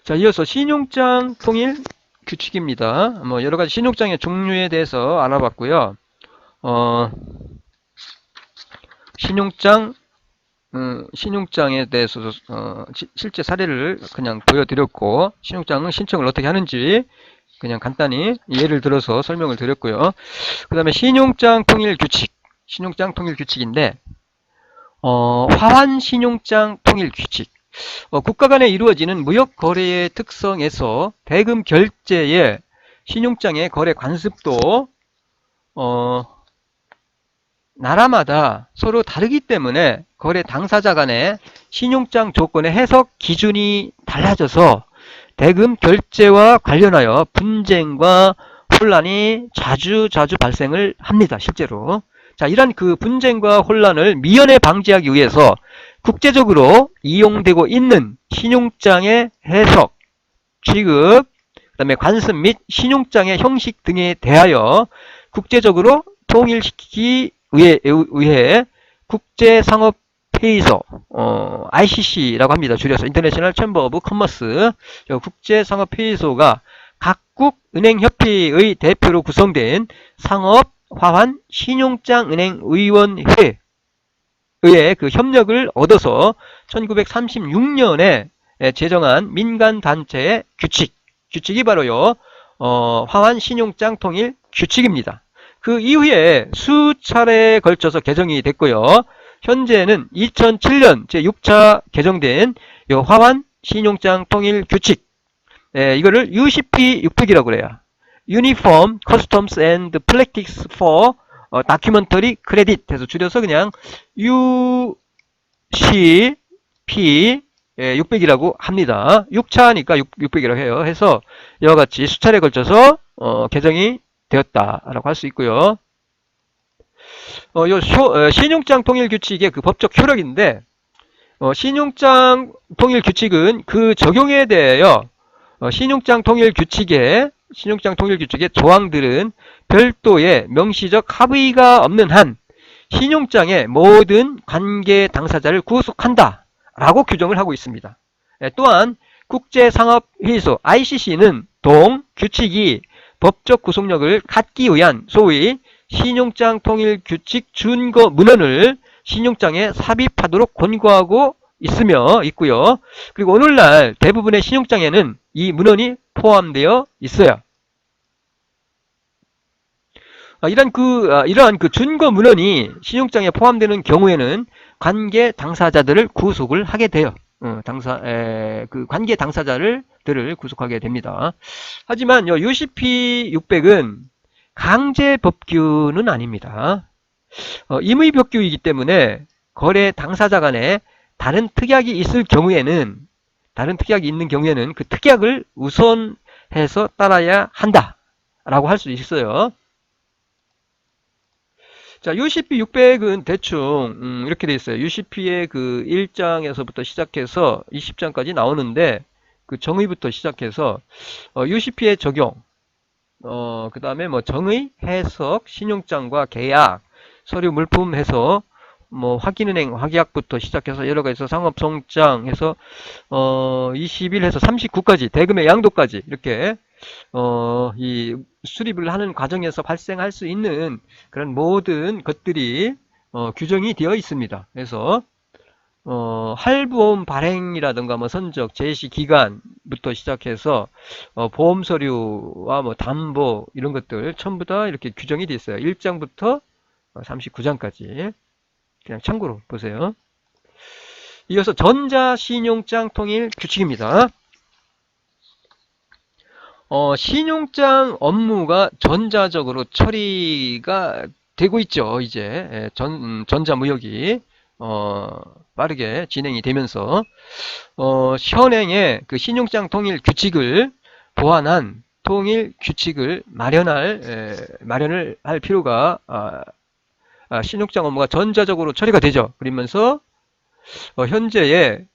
Speaker 1: 자, 이어서 신용장 통일 규칙입니다. 뭐 여러 가지 신용장의 종류에 대해서 알아봤고요. 신용장에 대해서 실제 사례를 그냥 보여드렸고, 신용장은 신청을 어떻게 하는지 그냥 간단히 예를 들어서 설명을 드렸고요. 그 다음에 신용장 통일 규칙인데 화환 신용장 통일 규칙. 국가 간에 이루어지는 무역 거래의 특성에서 대금 결제의 신용장의 거래 관습도 나라마다 서로 다르기 때문에 거래 당사자 간의 신용장 조건의 해석 기준이 달라져서 대금 결제와 관련하여 분쟁과 혼란이 자주 발생을 합니다. 실제로. 자, 이런 그 분쟁과 혼란을 미연에 방지하기 위해서 국제적으로 이용되고 있는 신용장의 해석, 취급, 그 다음에 관습 및 신용장의 형식 등에 대하여 국제적으로 통일시키기 위해 국제상업회의소, ICC라고 합니다. 줄여서 인터내셔널 챔버 오브 커머스, 국제상업회의소가 각국 은행협회의 대표로 구성된 상업화환 신용장은행의원회의 그 협력을 얻어서 1936년에 제정한 민간단체의 규칙이 바로요 화환 신용장 통일 규칙입니다. 그 이후에 수차례에 걸쳐서 개정이 됐고요. 현재는 2007년 제6차 개정된 요 화환 신용장 통일 규칙, 이거를 UCP 600이라고 그래요. Uniform Customs and Practices for Documentary Credit 해서 줄여서 그냥 UCP 600이라고 합니다. 6차니까 600이라고 해요. 해서 이와 같이 수차례에 걸쳐서 개정이 되었다라고 할 수 있고요. 신용장 통일 규칙의 그 법적 효력인데, 신용장 통일 규칙은 그 적용에 대하여 신용장 통일 규칙의 조항들은 별도의 명시적 합의가 없는 한 신용장의 모든 관계 당사자를 구속한다 라고 규정을 하고 있습니다. 또한 국제상업회의소 ICC는 동 규칙이 법적 구속력을 갖기 위한 소위 신용장 통일 규칙 준거 문헌을 신용장에 삽입하도록 권고하고 있고요. 그리고 오늘날 대부분의 신용장에는 이 문헌이 포함되어 있어요. 이러한 그 준거 문헌이 신용장에 포함되는 경우에는 관계 당사자들을 구속을 하게 돼요. 그 관계 당사자들을 구속하게 됩니다. 하지만 UCP 600은 강제 법규는 아닙니다. 임의 법규이기 때문에 거래 당사자 간에 다른 특약이 있는 경우에는 그 특약을 우선해서 따라야 한다라고 할 수 있어요. 자, UCP 600은 대충 이렇게 되어 있어요. UCP의 그 1장에서부터 시작해서 20장까지 나오는데 그 정의부터 시작해서 UCP의 적용, 그 다음에 뭐 정의, 해석, 신용장과 계약, 서류 물품 해서 뭐 확인은행, 확약부터 시작해서 여러 가지 상업송장 해서 21 해서 39까지 대금의 양도까지 이렇게 이 수립을 하는 과정에서 발생할 수 있는 그런 모든 것들이 규정이 되어 있습니다. 그래서 할보험 발행이라든가 뭐 선적, 제시 기간부터 시작해서 보험 서류와 뭐 담보 이런 것들 전부 다 이렇게 규정이 되어 있어요. 1장부터 39장까지 그냥 참고로 보세요. 이어서 전자신용장 통일 규칙입니다. 신용장 업무가 전자적으로 처리가 되고 있죠. 이제 전자무역이 빠르게 진행이 되면서 현행의 그 신용장 통일 규칙을 보완한 통일 규칙을 마련을 할 필요가 신용장 업무가 전자적으로 처리가 되죠. 그러면서 현행의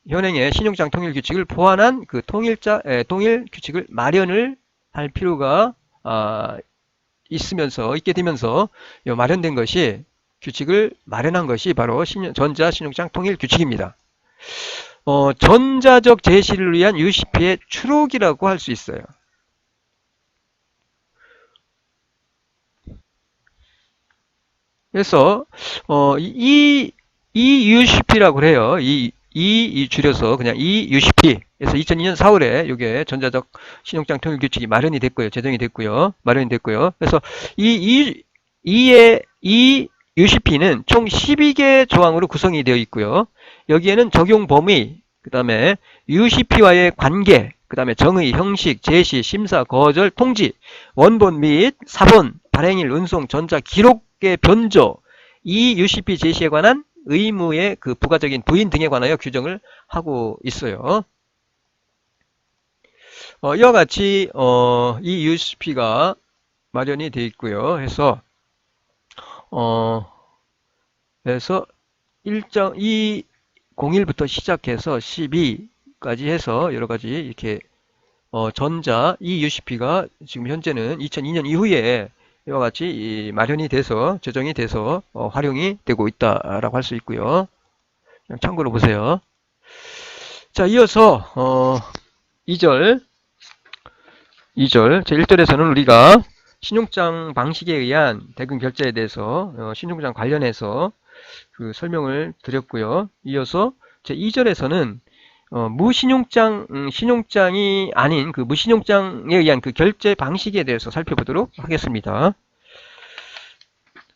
Speaker 1: 신용장 통일 규칙을 보완한 그 통일 규칙을 마련을 할 필요가 있게 되면서 마련된 것이 규칙을 마련한 것이 바로 전자신용장 통일 규칙입니다. 전자적 제시를 위한 UCP의 추록이라고 할 수 있어요. 그래서 이 UCP라고 그래요. 이 줄여서 그냥 UCP. 그래서 2002년 4월에 이게 전자적 신용장 통일 규칙이 마련이 됐고요. 마련이 됐고요. 그래서 이 UCP는 총 12개 조항으로 구성이 되어 있고요. 여기에는 적용 범위, 그 다음에 UCP와의 관계, 그 다음에 정의, 형식, 제시, 심사, 거절, 통지, 원본 및 사본, 발행일, 운송, 전자, 기록의 변조, 이 UCP 제시에 관한 의무의 그 부가적인 부인 등에 관하여 규정을 하고 있어요. 이와 같이 이 UCP가 마련이 되어 있고요. 해서 01부터 시작해서 12까지 해서 여러 가지 이렇게 전자 이 UCP가 지금 현재는 2002년 이후에 이와 같이 마련이 돼서 제정이 돼서 활용이 되고 있다라고 할 수 있고요. 참고로 보세요. 자, 이어서 2절 제1절에서는 우리가 신용장 방식에 의한 대금 결제에 대해서 신용장 관련해서 그 설명을 드렸고요. 이어서 제2절에서는 무신용장, 신용장이 아닌 그 무신용장에 의한 그 결제 방식에 대해서 살펴보도록 하겠습니다.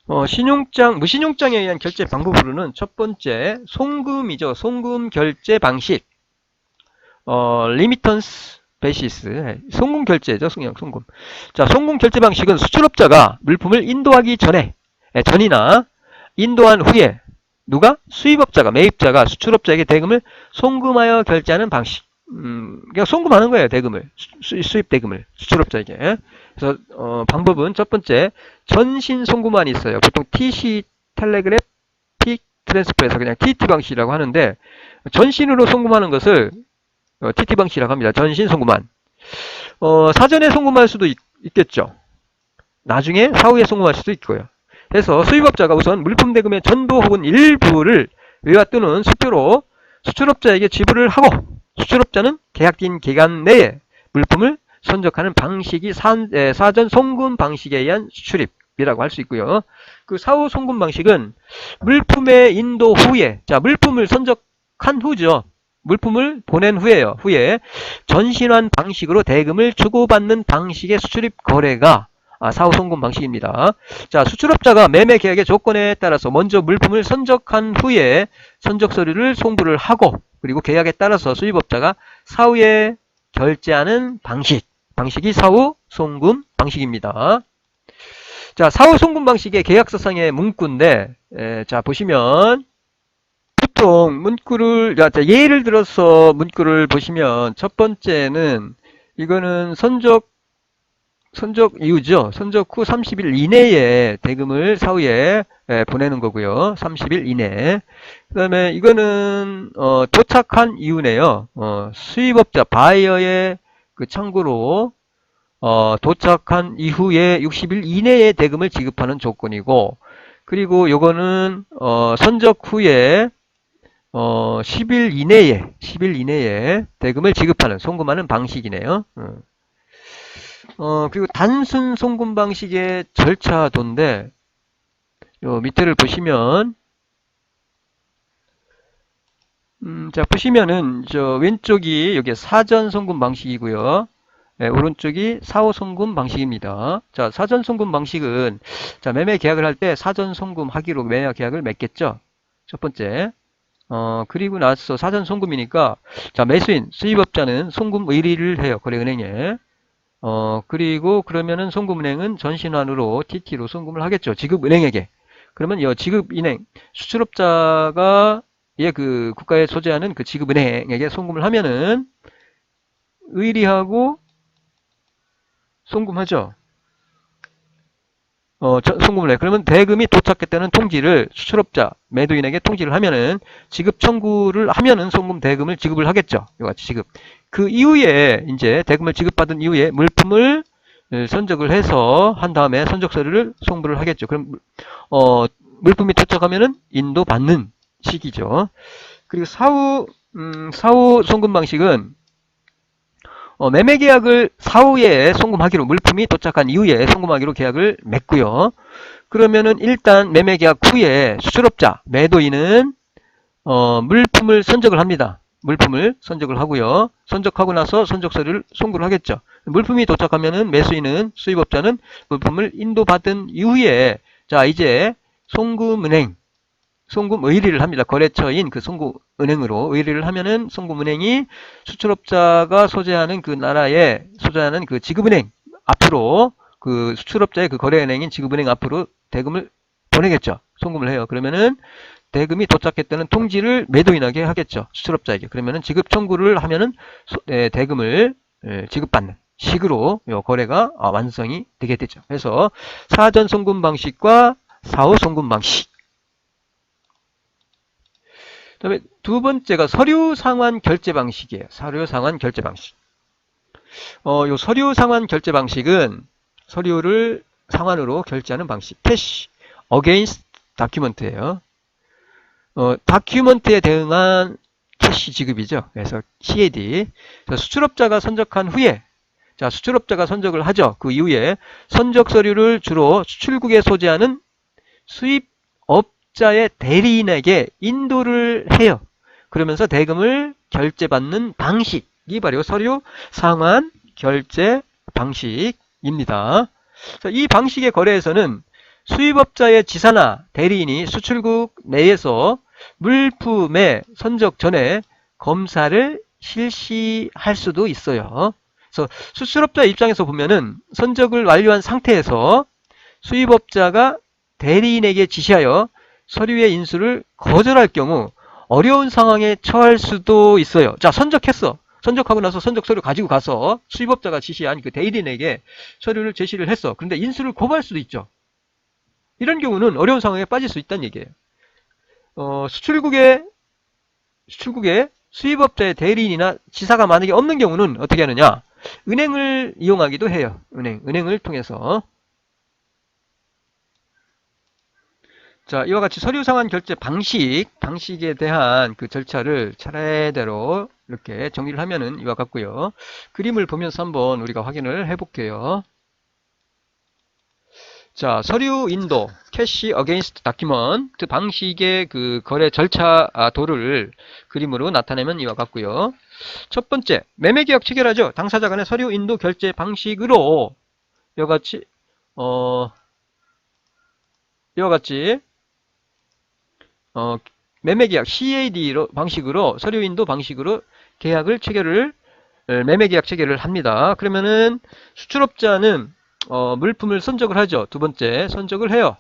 Speaker 1: 무신용장에 의한 결제 방법으로는 첫 번째, 송금이죠. 송금 결제 방식. 리미턴스 베시스. 송금 결제죠. 송금. 자, 송금 결제 방식은 수출업자가 물품을 인도하기 전이나 인도한 후에 누가? 수입업자가, 매입자가 수출업자에게 대금을 송금하여 결제하는 방식. 그냥 송금하는 거예요, 대금을. 수입 대금을. 수출업자에게. 그래서, 방법은 첫 번째, 전신 송금안이 있어요. 보통 TC, 텔레그래픽 트랜스퍼에서 그냥 TT 방식이라고 하는데, 전신으로 송금하는 것을 TT 방식이라고 합니다. 전신 송금안. 사전에 송금할 수도 있겠죠. 나중에 사후에 송금할 수도 있고요. 그래서 수입업자가 우선 물품 대금의 전부 혹은 일부를 외화 또는 수표로 수출업자에게 지불을 하고 수출업자는 계약된 기간 내에 물품을 선적하는 방식이 사전 송금 방식에 의한 수출입이라고 할 수 있고요. 그 사후 송금 방식은 물품의 인도 후에, 자, 물품을 선적한 후죠. 물품을 보낸 후에요. 후에 전신환 방식으로 대금을 주고받는 방식의 수출입 거래가 사후 송금 방식입니다. 자, 수출업자가 매매 계약의 조건에 따라서 먼저 물품을 선적한 후에 선적 서류를 송부를 하고 그리고 계약에 따라서 수입업자가 사후에 결제하는 방식이 사후 송금 방식입니다. 자, 사후 송금 방식의 계약서상의 문구인데, 자, 보시면 보통 문구를, 예를 들어서 문구를 보시면 첫 번째는 이거는 선적 이유죠. 선적 후 30일 이내에 대금을 사후에 보내는 거고요. 30일 이내. 그 다음에 이거는 도착한 이유네요. 수입업자 바이어의 그 창구로 도착한 이후에 60일 이내에 대금을 지급하는 조건이고, 그리고 요거는 선적 후에 10일 이내에 대금을 지급하는 송금하는 방식이네요. 그리고 단순 송금 방식의 절차도인데, 요 밑에를 보시면, 자, 보시면은, 왼쪽이 여기 사전 송금 방식이고요. 네, 오른쪽이 사후 송금 방식입니다. 자, 사전 송금 방식은, 자, 매매 계약을 할 때 사전 송금하기로 매매 계약을 맺겠죠. 첫 번째. 그리고 나서 사전 송금이니까, 자, 매수인, 수입업자는 송금 의리를 해요. 거래은행에. 그리고 그러면은 송금은행은 전신환으로 TT로 송금을 하겠죠. 지급은행에게. 그러면 이 지급은행, 수출업자가 그 국가에 소재하는 그 지급은행에게 송금을 하면은 의리하고 송금하죠. 송금을 해. 그러면 대금이 도착했다는 통지를 수출업자, 매도인에게 통지를 하면은 지급 청구를 하면은 송금 대금을 지급을 하겠죠. 이같이 지급. 그 이후에 이제 대금을 지급받은 이후에 물품을 선적을 해서 한 다음에 선적 서류를 송부를 하겠죠. 그럼 물품이 도착하면은 인도받는 시기죠. 그리고 사후 송금 방식은 매매 계약을 사후에 송금하기로 물품이 도착한 이후에 송금하기로 계약을 맺고요. 그러면은 일단 매매 계약 후에 수출업자, 매도인은 물품을 선적을 합니다. 물품을 선적을 하고요. 선적하고 나서 선적 서류를 송부를 하겠죠. 물품이 도착하면은 매수인은 수입업자는 물품을 인도받은 이후에 자 이제 송금은행 송금 의리를 합니다. 거래처인 그 송금은행으로 의리를 하면은 송금은행이 수출업자가 소재하는 그 나라에 소재하는 그 지급은행 앞으로 그 수출업자의 그 거래은행인 지급은행 앞으로 대금을 보내겠죠. 송금을 해요. 그러면은 대금이 도착했다는 통지를 매도인에게 하겠죠. 수출업자에게. 그러면은 지급 청구를 하면은 대금을 지급받는 식으로 거래가 완성이 되게 되죠. 그래서 사전 송금 방식과 사후 송금 방식. 그다음에 두 번째가 서류 상환 결제 방식이에요. 서류 상환 결제 방식. 요 서류 상환 결제 방식은 서류를 상환으로 결제하는 방식. 캐시 어게인스트 다큐먼트예요. 다큐먼트에 대응한 캐시 지급이죠. 그래서 CAD. 수출업자가 선적한 후에 자, 수출업자가 선적을 하죠. 그 이후에 선적 서류를 주로 수출국에 소재하는 수입업자의 대리인에게 인도를 해요. 그러면서 대금을 결제받는 방식이 바로 서류 상환 결제 방식입니다. 이 방식의 거래에서는 수입업자의 지사나 대리인이 수출국 내에서 물품의 선적 전에 검사를 실시할 수도 있어요. 그래서 수출업자 입장에서 보면은 선적을 완료한 상태에서 수입업자가 대리인에게 지시하여 서류의 인수를 거절할 경우 어려운 상황에 처할 수도 있어요. 자, 선적했어. 선적하고 나서 선적 서류 가지고 가서 수입업자가 지시한 그 대리인에게 서류를 제시를 했어. 그런데 인수를 거부할 수도 있죠. 이런 경우는 어려운 상황에 빠질 수 있다는 얘기예요. 수출국에 수입업자의 대리인이나 지사가 만약에 없는 경우는 어떻게 하느냐? 은행을 이용하기도 해요. 은행을 통해서. 자, 이와 같이 서류 상환 결제 방식에 대한 그 절차를 차례대로 이렇게 정리를 하면은 이와 같고요. 그림을 보면서 한번 우리가 확인을 해볼게요. 자, 서류 인도, 캐시 어게인스트 다큐먼트 방식의 그 거래 절차 도를 그림으로 나타내면 이와 같고요. 첫 번째, 매매계약 체결하죠. 당사자 간의 서류 인도 결제 방식으로 이와 같이 매매계약 CAD 방식으로 서류 인도 방식으로 계약을 매매계약 체결을 합니다. 그러면은 수출업자는 물품을 선적을 하죠. 두 번째, 선적을 해요.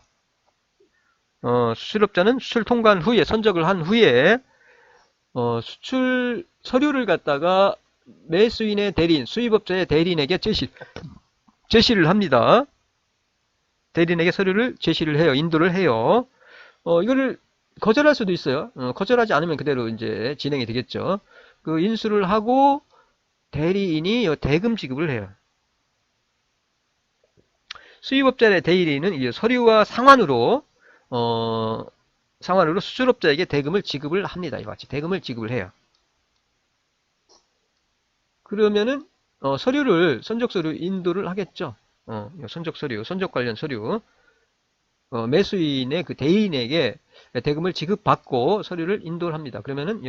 Speaker 1: 수출업자는 수출 통관 후에, 선적을 한 후에, 수출 서류를 갖다가 매수인의 대리인, 수입업자의 대리인에게 제시를 합니다. 대리인에게 서류를 제시를 해요. 인도를 해요. 이거를 거절할 수도 있어요. 거절하지 않으면 그대로 이제 진행이 되겠죠. 그 인수를 하고 대리인이 대금 지급을 해요. 수입업자의 대리인은 이제 서류와 상환으로 수출업자에게 대금을 지급을 합니다. 이와 같이 대금을 지급을 해요. 그러면은 선적 서류 인도를 하겠죠. 선적 서류, 선적 관련 서류, 매수인의 그 대리인에게 대금을 지급받고 서류를 인도를 합니다. 그러면은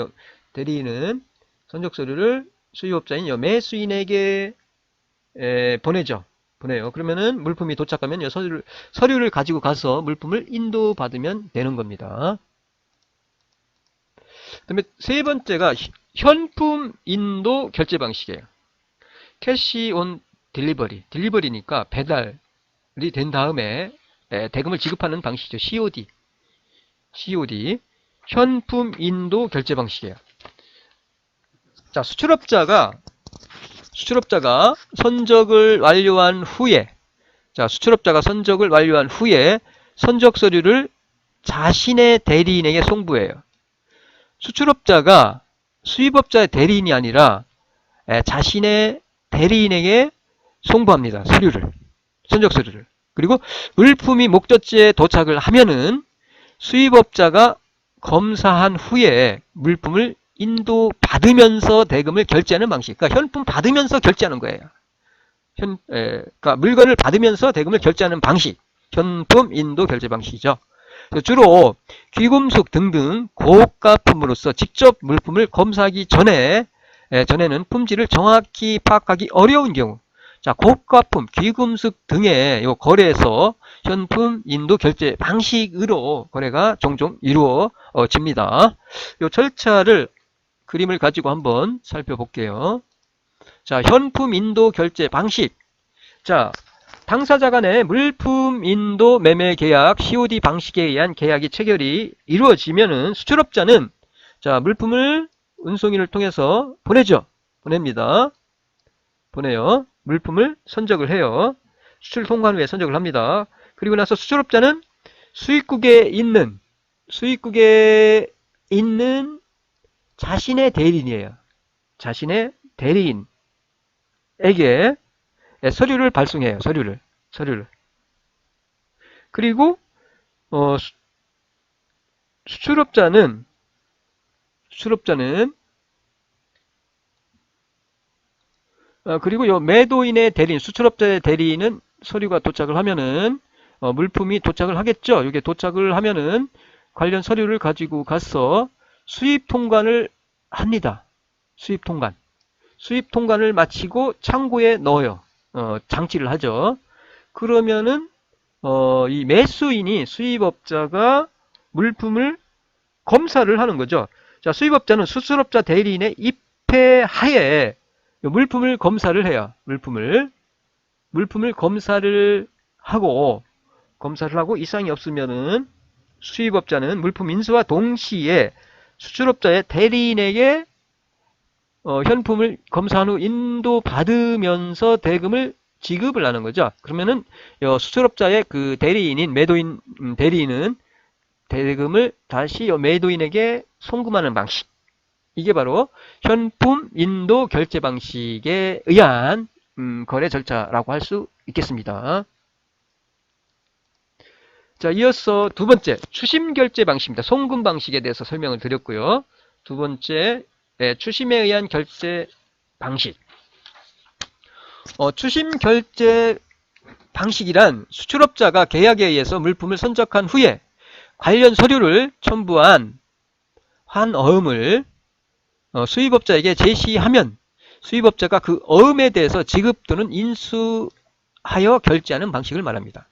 Speaker 1: 대리인은 선적 서류를 수입업자인 매수인에게 보내요. 그러면은 물품이 도착하면 서류를 가지고 가서 물품을 인도받으면 되는 겁니다. 그 다음에 세 번째가 현품 인도 결제 방식이에요. 캐시 온 딜리버리니까 배달이 된 다음에 대금을 지급하는 방식이죠. COD 현품 인도 결제 방식이에요. 자, 수출업자가 선적을 완료한 후에 선적 서류를 자신의 대리인에게 송부해요. 수출업자가 수입업자의 대리인이 아니라 자신의 대리인에게 송부합니다. 선적 서류를. 그리고 물품이 목적지에 도착을 하면은 수입업자가 검사한 후에 물품을 인도받으면서 대금을 결제하는 방식. 그러니까 현품 받으면서 결제하는 거예요. 그러니까 물건을 받으면서 대금을 결제하는 방식. 현품 인도 결제 방식이죠. 주로 귀금속 등등 고가품으로서 직접 물품을 검사하기 전에는 품질을 정확히 파악하기 어려운 경우, 자, 고가품, 귀금속 등의 거래에서 현품 인도 결제 방식으로 거래가 종종 이루어집니다. 이 절차를 그림을 가지고 한번 살펴볼게요. 자, 현품 인도 결제 방식. 자, 당사자 간의 물품 인도 매매 계약 COD 방식에 의한 계약이 체결이 이루어지면은 수출업자는 자, 물품을 운송인을 통해서 보냅니다. 보내요. 물품을 선적을 해요. 수출 통관 후에 선적을 합니다. 그리고 나서 수출업자는 수입국에 있는 자신의 대리인이에요. 자신의 대리인에게 서류를 발송해요. 서류를. 그리고 수출업자는 그리고 매도인의 대리인, 수출업자의 대리인은 서류가 도착을 하면은 물품이 도착을 하겠죠. 이게 도착을 하면은 관련 서류를 가지고 가서 수입 통관을 합니다. 수입 통관. 수입 통관을 마치고 창고에 넣어요. 장치를 하죠. 그러면은 이 매수인이 수입업자가 물품을 검사를 하는 거죠. 자, 수입업자는 수출업자 대리인의 입회하에 물품을 검사를 해요. 물품을 검사를 하고 이상이 없으면은 수입업자는 물품 인수와 동시에 수출업자의 대리인에게 현품을 검사한 후 인도받으면서 대금을 지급을 하는 거죠. 그러면은 수출업자의 그 대리인인 매도인 대리인은 대금을 다시 매도인에게 송금하는 방식. 이게 바로 현품 인도 결제 방식에 의한 거래 절차라고 할 수 있겠습니다. 자, 이어서 두 번째 추심 결제 방식입니다. 송금 방식에 대해서 설명을 드렸고요. 두 번째 추심에 의한 결제 방식. 추심 결제 방식이란 수출업자가 계약에 의해서 물품을 선적한 후에 관련 서류를 첨부한 환어음을 수입업자에게 제시하면 수입업자가 그 어음에 대해서 지급 또는 인수하여 결제하는 방식을 말합니다.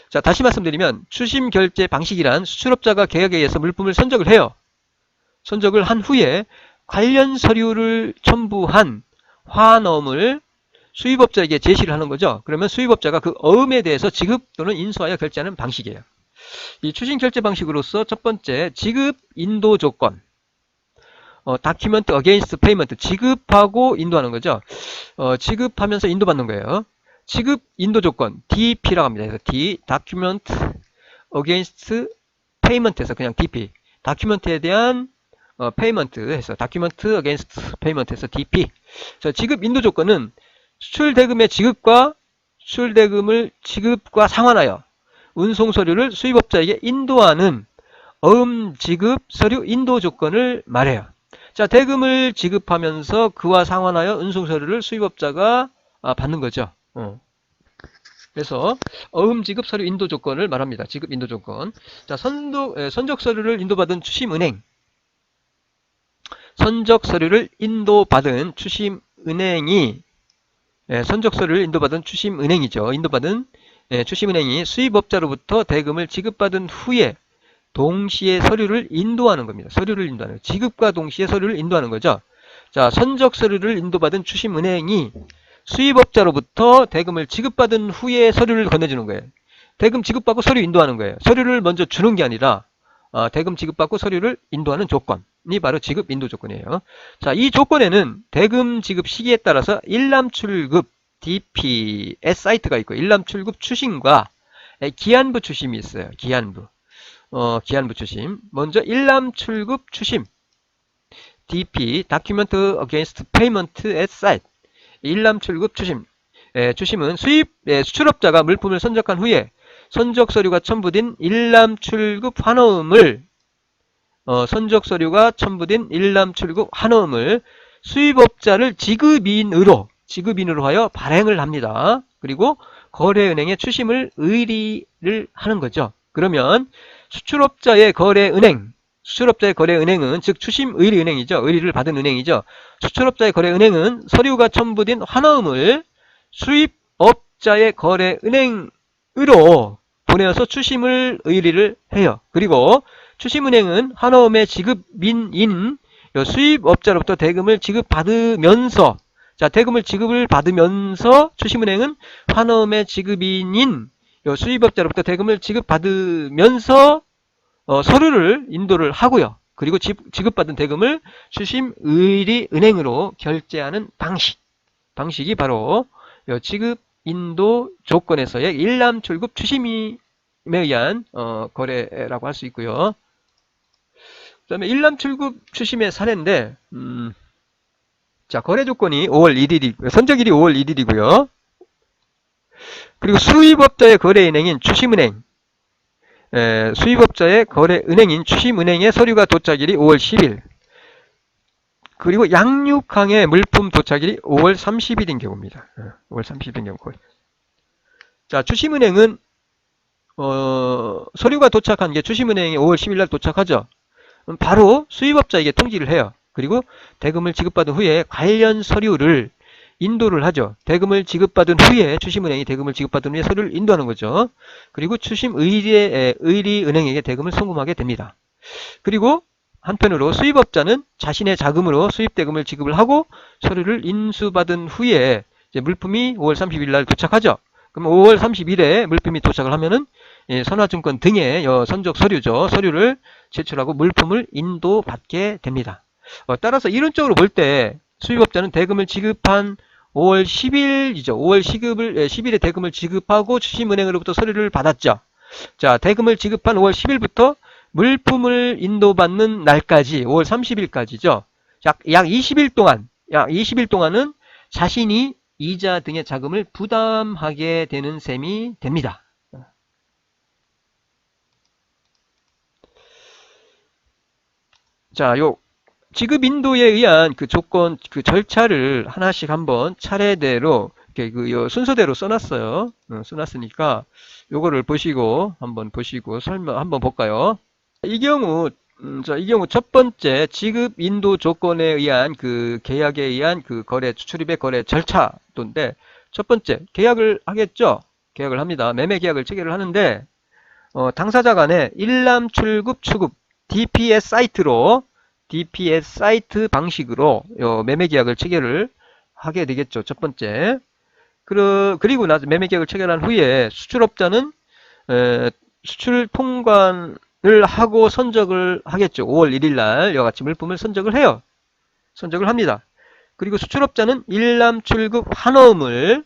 Speaker 1: 자, 다시 말씀드리면 추심 결제 방식이란 수출업자가 계약에 의해서 물품을 선적을 해요. 선적을 한 후에 관련 서류를 첨부한 환어음을 수입업자에게 제시를 하는 거죠. 그러면 수입업자가 그 어음에 대해서 지급 또는 인수하여 결제하는 방식이에요. 이 추심 결제 방식으로서 첫 번째 지급 인도 조건, document against payment, 지급하고 인도하는 거죠. 지급하면서 인도받는 거예요. 지급 인도 조건 DP라고 합니다. 그래서 D, document against payment에서 그냥 DP, document에 대한 payment 해서 document against payment에서 DP. 자, 지급 인도 조건은 수출 대금의 지급과 수출 대금을 지급과 상환하여 운송 서류를 수입업자에게 인도하는 어음 지급 서류 인도 조건을 말해요. 자, 대금을 지급하면서 그와 상환하여 운송 서류를 수입업자가 받는 거죠. 그래서 어음 지급 서류 인도 조건을 말합니다. 지급 인도 조건. 자, 선적 서류를 인도받은 추심은행. 선적 서류를 인도받은 추심은행이 선적 서류를 인도받은 추심은행이죠. 인도받은 추심은행이 수입업자로부터 대금을 지급받은 후에 동시에 서류를 인도하는 겁니다. 서류를 인도하는, 지급과 동시에 서류를 인도하는 거죠. 자, 선적 서류를 인도받은 추심은행이 수입업자로부터 대금을 지급받은 후에 서류를 건네주는 거예요. 대금 지급받고 서류 인도하는 거예요. 서류를 먼저 주는 게 아니라 대금 지급받고 서류를 인도하는 조건이 바로 지급 인도 조건이에요. 자, 이 조건에는 대금 지급 시기에 따라서 일람출급 DPS 사이트가 있고 일람출급 추심과 기한부 추심이 있어요. 기한부 추심. 먼저 일람출급 추심 DP Document Against Payment at Site. 일람출급 추심. 추심은 수출업자가 물품을 선적한 후에 선적 서류가 첨부된 일람출급 환어음을 선적 서류가 첨부된 일람출급 환어음을 수입업자를 지급인으로 하여 발행을 합니다. 그리고 거래은행에 추심을 의리를 하는 거죠. 그러면 수출업자의 거래은행은 즉 추심의리은행이죠. 의리를 받은 은행이죠. 수출업자의 거래은행은 서류가 첨부된 환어음을 수입업자의 거래은행으로 보내어서 추심을 의리를 해요. 그리고 추심은행은 환어음의 지급인인 수입업자로부터 대금을 지급받으면서, 자, 대금을 지급을 받으면서 추심은행은 환어음의 지급인인 수입업자로부터 대금을 지급받으면서 서류를 인도를 하고요. 그리고 지급받은 대금을 추심의리은행으로 결제하는 방식이 바로 지급 인도 조건에서의 일람출급 추심에 의한 거래라고 할 수 있고요. 그 다음에 일람출급 추심의 사례인데 자, 거래 조건이 5월 1일이 선적일이 5월 1일이고요. 그리고 수입업자의 거래은행인 추심은행, 수입업자의 거래은행인 추심은행의 서류가 도착일이 5월 10일, 그리고 양육항의 물품 도착일이 5월 30일인 경우입니다. 5월 30일인 경우. 자, 추심은행은 서류가 도착한 게 추심은행이 5월 10일 날 도착하죠. 바로 수입업자에게 통지를 해요. 그리고 대금을 지급받은 후에 관련 서류를 인도를 하죠. 대금을 지급받은 후에 추심은행이 대금을 지급받은 후에 서류를 인도하는 거죠. 그리고 의리은행에게 대금을 송금하게 됩니다. 그리고 한편으로 수입업자는 자신의 자금으로 수입대금을 지급을 하고 서류를 인수받은 후에 이제 물품이 5월 30일 날 도착하죠. 그럼 5월 30일에 물품이 도착을 하면은 선화증권 등의 선적 서류죠. 서류를 제출하고 물품을 인도받게 됩니다. 따라서 이론적으로 볼 때 수입업자는 대금을 지급한 5월 10일이죠. 5월 10일에 대금을 지급하고 추심은행으로부터 서류를 받았죠. 자, 대금을 지급한 5월 10일부터 물품을 인도받는 날까지 5월 30일까지죠. 약 20일 동안은 자신이 이자 등의 자금을 부담하게 되는 셈이 됩니다. 자, 요 지급 인도에 의한 그 조건, 그 절차를 하나씩 한번 차례대로 요 순서대로 써놨어요. 써놨으니까 요거를 한번 보시고 설명 한번 볼까요? 이 경우 첫 번째 지급 인도 조건에 의한 그 계약에 의한 그 거래 출입의 거래 절차인데, 첫 번째 계약을 하겠죠. 계약을 합니다. 매매 계약을 체결을 하는데 당사자 간에 일람 출급 추급 DPS 사이트 방식으로 매매 계약을 체결을 하게 되겠죠. 첫 번째. 그리고 나서 매매 계약을 체결한 후에 수출업자는 수출 통관을 하고 선적을 하겠죠. 5월 1일 날 이와 같이 물품을 선적을 해요. 선적을 합니다. 그리고 수출업자는 일람 출급 환어음을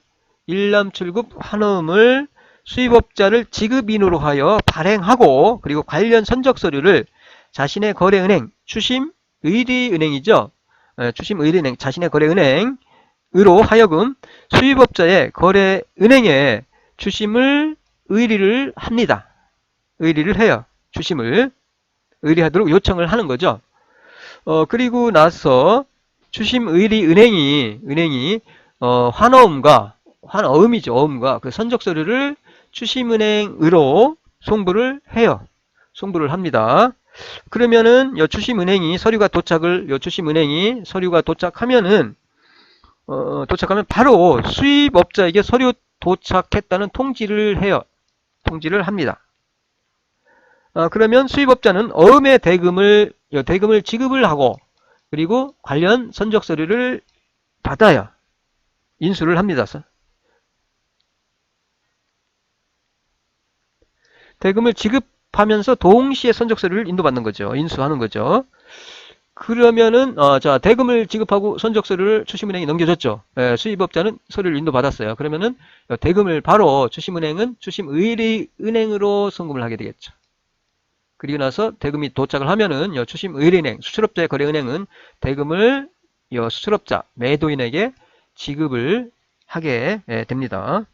Speaker 1: 수입업자를 지급인으로 하여 발행하고, 그리고 관련 선적 서류를 자신의 거래은행, 추심의리은행이죠. 추심의리은행, 자신의 거래은행으로 하여금 수입업자의 거래은행에 추심을 의리를 합니다. 의리를 해요. 추심을 의리하도록 요청을 하는 거죠. 그리고 나서 추심의리은행이 어음과 그 선적 서류를 추심은행으로 송부를 해요. 송부를 합니다. 그러면은 추심은행이 도착하면 바로 수입업자에게 서류 도착했다는 통지를 해요. 통지를 합니다. 그러면 수입업자는 어음의 대금을 지급을 하고, 그리고 관련 선적 서류를 받아요. 인수를 합니다. 대금을 지급하면서 동시에 선적 서류를 인도받는 거죠. 인수하는 거죠. 그러면은 대금을 지급하고 선적 서류를 추심은행이 넘겨줬죠. 수입업자는 서류를 인도받았어요. 그러면은 대금을 바로 추심의리은행으로 송금을 하게 되겠죠. 그리고 나서 대금이 도착을 하면은 추심의리은행, 수출업자의 거래은행은 대금을 수출업자, 매도인에게 지급을 하게 됩니다.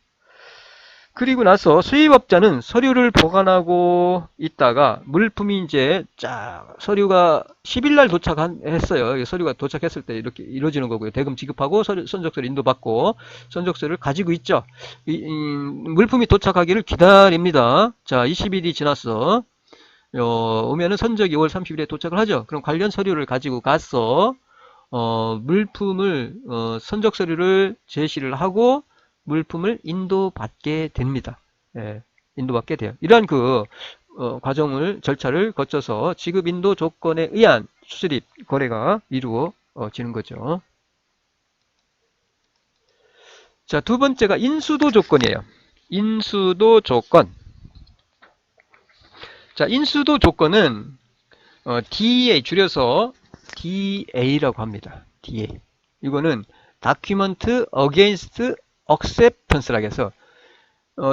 Speaker 1: 그리고 나서 수입업자는 서류를 보관하고 있다가 물품이 이제 서류가 10일날 도착했어요. 서류가 도착했을 때 이렇게 이루어지는 거고요. 대금 지급하고 선적서를 인도받고 선적서를 가지고 있죠. 물품이 도착하기를 기다립니다. 자, 20일이 지났어. 오면은 선적이 5월 30일에 도착을 하죠. 그럼 관련 서류를 가지고 가서 물품을 선적 서류를 제시를 하고 물품을 인도받게 됩니다. 인도받게 돼요. 이러한 절차를 거쳐서 지급 인도 조건에 의한 수수입 거래가 이루어지는 거죠. 자, 두 번째가 인수도 조건이에요. 인수도 조건. 자, 인수도 조건은 DA 줄여서 DA라고 합니다. DA. 이거는 Document Against Acceptance라고 해서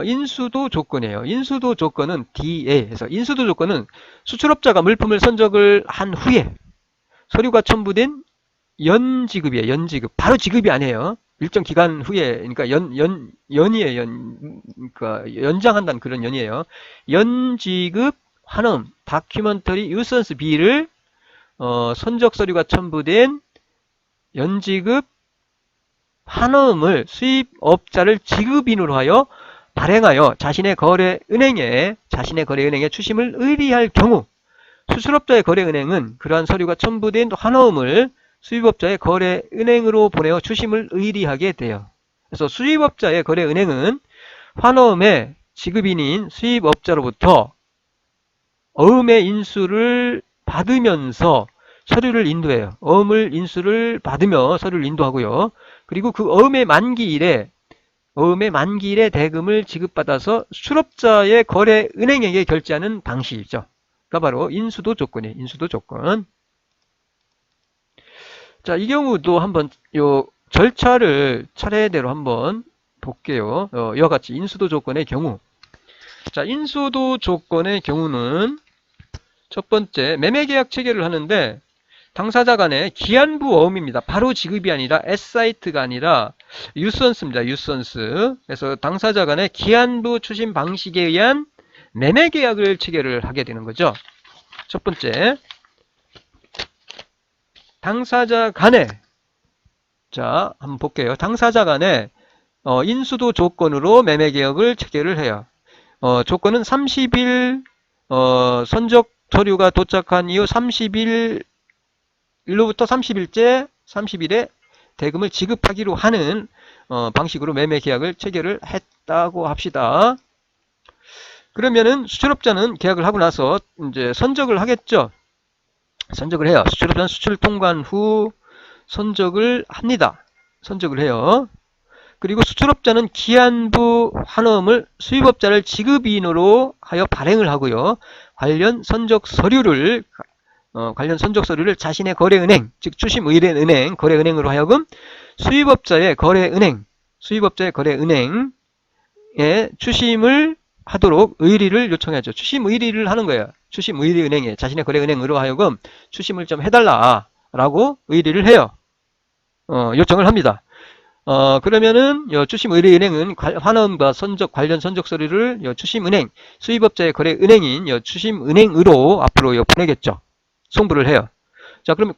Speaker 1: 인수도 조건이에요. 인수도 조건은 DA에서, 인수도 조건은 수출업자가 물품을 선적을 한 후에 서류가 첨부된 연지급이에요. 연지급. 바로 지급이 아니에요. 일정 기간 후에, 그러니까 연이에요. 그러니까 연장한다는 그런 연이에요. 연지급 환음, 다큐멘터리 유선스 B를 선적 서류가 첨부된 연지급 환음을 수입업자를 지급인으로 하여 발행하여 자신의 거래은행에 추심을 의리할 경우 수출업자의 거래은행은 그러한 서류가 첨부된 환어음을 수입업자의 거래은행으로 보내어 추심을 의리하게 돼요. 그래서 수입업자의 거래은행은 환어음의 지급인인 수입업자로부터 어음의 인수를 받으면서 서류를 인도해요. 어음을 인수를 받으며 서류를 인도하고요. 그리고 그 어음의 만기일에 대금을 지급받아서 수출업자의 거래은행에게 결제하는 방식이죠. 그러니까 바로 인수도 조건이에요. 인수도 조건. 자, 이 경우도 한번 요 절차를 차례대로 한번 볼게요. 이와 같이 인수도 조건의 경우. 자, 인수도 조건의 경우는 첫 번째, 매매계약 체결을 하는데 당사자 간의 기한부 어음입니다. 바로 지급이 아니라 에사이트가 아니라 유선스입니다. 유선스. 그래서 당사자 간의 기한부 추심 방식에 의한 매매계약을 체결을 하게 되는 거죠. 첫 번째, 당사자 간에, 자, 한번 볼게요. 당사자 간에 인수도 조건으로 매매계약을 체결을 해요. 조건은 30일 선적 서류가 도착한 이후 30일로부터 30일에 대금을 지급하기로 하는 방식으로 매매계약을 체결을 했다고 합시다. 그러면은 수출업자는 계약을 하고 나서 이제 선적을 하겠죠. 선적을 해요. 수출업자는 수출 통관 후 선적을 합니다. 선적을 해요. 그리고 수출업자는 기한부 환어음을 수입업자를 지급인으로 하여 발행을 하고요. 관련 선적 서류를 자신의 거래은행, 즉 추심의뢰은행, 거래은행으로 하여금 수입업자의 거래은행에 추심을 하도록 의리를 요청하죠. 추심 의리를 하는 거예요. 추심 의뢰은행에 자신의 거래은행으로 하여금 추심을 좀 해달라라고 의리를 해요. 요청을 합니다. 그러면은 추심의뢰은행은 환어음과 관련 선적 서류를 추심은행, 수입업자의 거래은행인 추심은행으로 앞으로 보내겠죠. 송부를 해요. 자, 그러면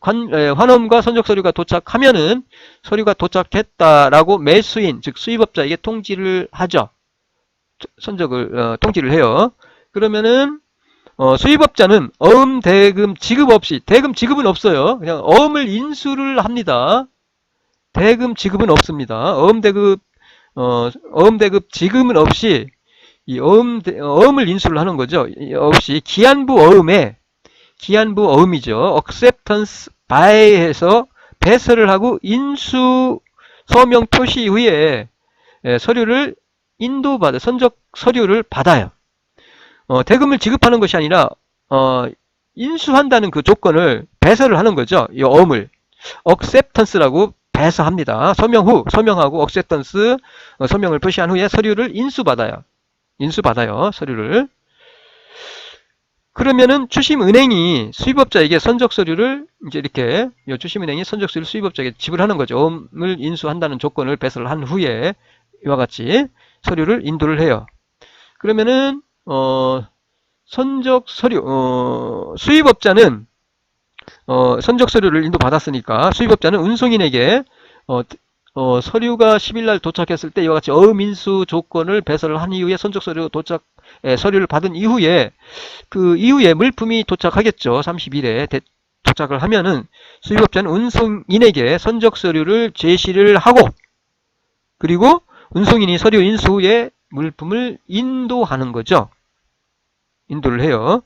Speaker 1: 환어음과 선적 서류가 도착하면은 서류가 도착했다라고 매수인, 즉 수입업자에게 통지를 하죠. 통지를 해요. 그러면은 수입업자는 어음 대금 지급 없이, 대금 지급은 없어요. 그냥 어음을 인수를 합니다. 대금 지급은 없습니다. 어음 대급 지급은 없이 이 어음을 인수를 하는 거죠. 없이 기한부 어음이죠. acceptance by 해서 배설을 하고 인수 서명 표시 후에 서류를 선적 서류를 받아요. 대금을 지급하는 것이 아니라 인수한다는 그 조건을 배설을 하는 거죠. 이 어음을 acceptance라고 배서합니다. 서명하고 acceptance 서명을 표시한 후에 서류를 인수받아요. 서류를. 그러면은 추심은행이 수입업자에게 선적 서류를 이제 이렇게 추심은행이 선적 서류를 수입업자에게 지불하는 거죠. 어음을 인수한다는 조건을 배설을 한 후에 이와 같이 서류를 인도를 해요. 그러면은 선적 서류 수입업자는 선적 서류를 인도받았으니까 수입업자는 운송인에게 서류가 10일날 도착했을 때 이와 같이 어음인수 조건을 배설을 한 이후에 선적 서류 서류를 받은 이후에 그 이후에 물품이 도착하겠죠. 30일에 도착을 하면은 수입업자는 운송인에게 선적 서류를 제시를 하고 그리고 운송인이 서류 인수 후에 물품을 인도하는 거죠. 인도를 해요.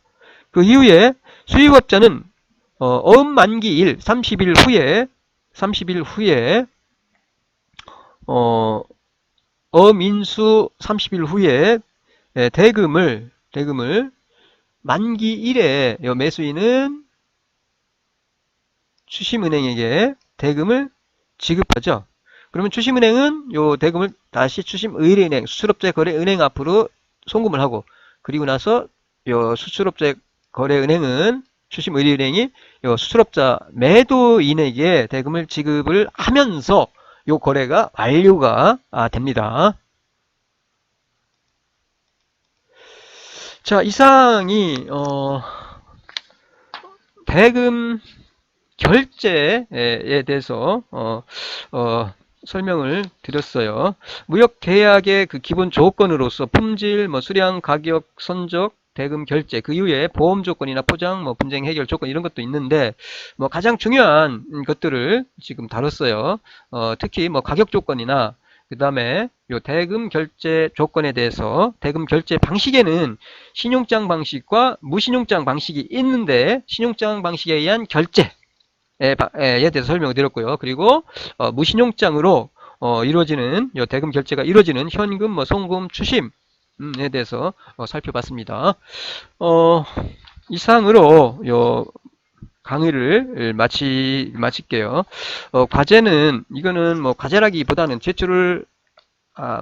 Speaker 1: 그 이후에 수입업자는 어음 만기일 30일 후에 어음 인수 30일 후에 대금을 만기일에 매수인은 추심은행에게 대금을 지급하죠. 그러면 추심은행은 요 대금을 다시 추심의뢰은행, 수출업자의 거래은행 앞으로 송금을 하고 그리고 나서 요 수출업자의 거래은행은 추심의뢰은행이 요 수출업자 매도인에게 대금을 지급을 하면서 요 거래가 완료가 됩니다. 자, 이상이 대금 결제에 대해서 설명을 드렸어요. 무역계약의 그 기본 조건으로서 품질, 수량, 가격, 선적, 대금 결제, 그 이후에 보험 조건이나 포장, 뭐 분쟁 해결 조건 이런 것도 있는데, 뭐 가장 중요한 것들을 지금 다뤘어요. 특히 뭐 가격 조건이나 그 다음에 요 대금 결제 조건에 대해서 대금 결제 방식에는 신용장 방식과 무신용장 방식이 있는데 신용장 방식에 의한 결제에 대해서 설명을 드렸고요. 그리고 무신용장으로 이루어지는 요 대금 결제가 이루어지는 현금, 뭐 송금, 추심에 대해서 살펴봤습니다. 이상으로 요 강의를 마칠게요. 과제는 이거는 뭐 과제라기보다는 제출을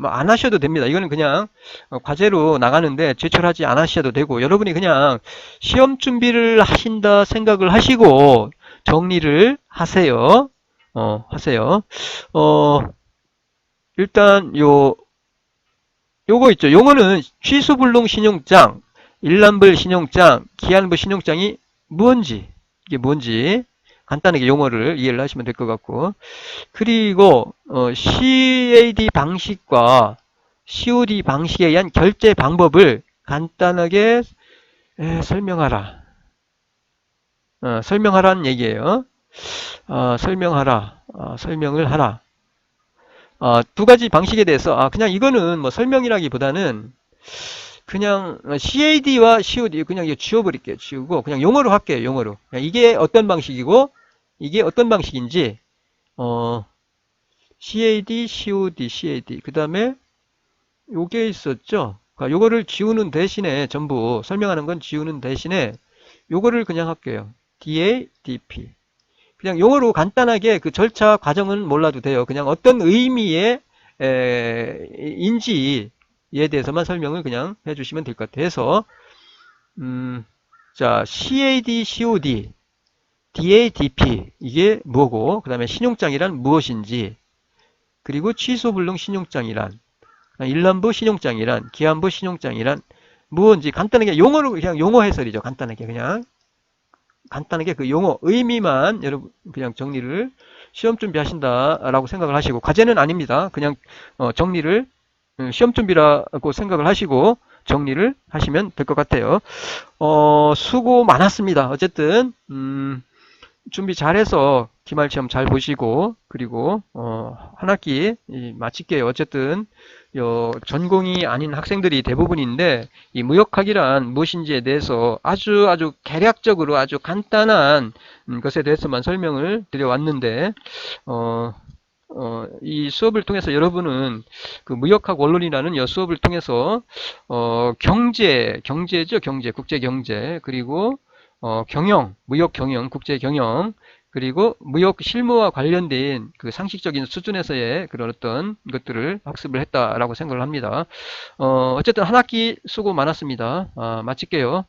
Speaker 1: 뭐안 하셔도 됩니다. 이거는 그냥 과제로 나가는데 제출하지 않으셔도 되고 여러분이 그냥 시험 준비를 하신다 생각을 하시고 정리를 하세요. 하세요. 일단 요거 있죠. 요거는 취소불능 신용장, 일람불 신용장, 기한부 신용장이 뭔지 이게 뭔지 간단하게 용어를 이해를 하시면 될 것 같고 그리고 CAD 방식과 COD 방식에 의한 결제 방법을 간단하게 설명하라. 설명하라는 얘기예요. 설명하라. 설명을 하라. 두 가지 방식에 대해서 그냥 이거는 뭐 설명이라기보다는 그냥 CAD와 COD 그냥 이거 지워버릴게요. 지우고 그냥 용어로 할게요. 용어로. 이게 어떤 방식이고 이게 어떤 방식인지 CAD, COD, CAD 그 다음에 요게 있었죠. 그러니까 요거를 지우는 대신에 전부 설명하는 건 지우는 대신에 요거를 그냥 할게요. DA, DP 그냥 용어로 간단하게 그 절차 과정은 몰라도 돼요. 그냥 어떤 의미의 인지에 대해서만 설명을 그냥 해주시면 될 것 같아서 자 CAD, COD, DA, DP 이게 뭐고 그 다음에 신용장이란 무엇인지 그리고 취소불능 신용장이란 일람부 신용장이란 기한부 신용장이란 무엇인지 간단하게 용어로 그냥 용어 해설이죠. 간단하게 그냥 간단하게 그 용어 의미만 여러분 그냥 정리를 시험 준비하신다라고 생각을 하시고 과제는 아닙니다. 그냥 정리를 시험 준비라고 생각을 하시고 정리를 하시면 될 것 같아요. 수고 많았습니다. 어쨌든 준비 잘해서 기말 시험 잘 보시고 그리고 한 학기 마칠게요. 어쨌든 전공이 아닌 학생들이 대부분인데 이 무역학이란 무엇인지에 대해서 아주 개략적으로 아주 간단한 것에 대해서만 설명을 드려왔는데 이 수업을 통해서 여러분은 그 무역학 원론이라는 이 수업을 통해서 경제죠, 경제, 국제 경제 그리고 경영, 무역 경영, 국제 경영 그리고 무역 실무와 관련된 그 상식적인 수준에서의 그런 어떤 것들을 학습을 했다라고 생각을 합니다. 어쨌든 한 학기 수고 많았습니다. 마칠게요.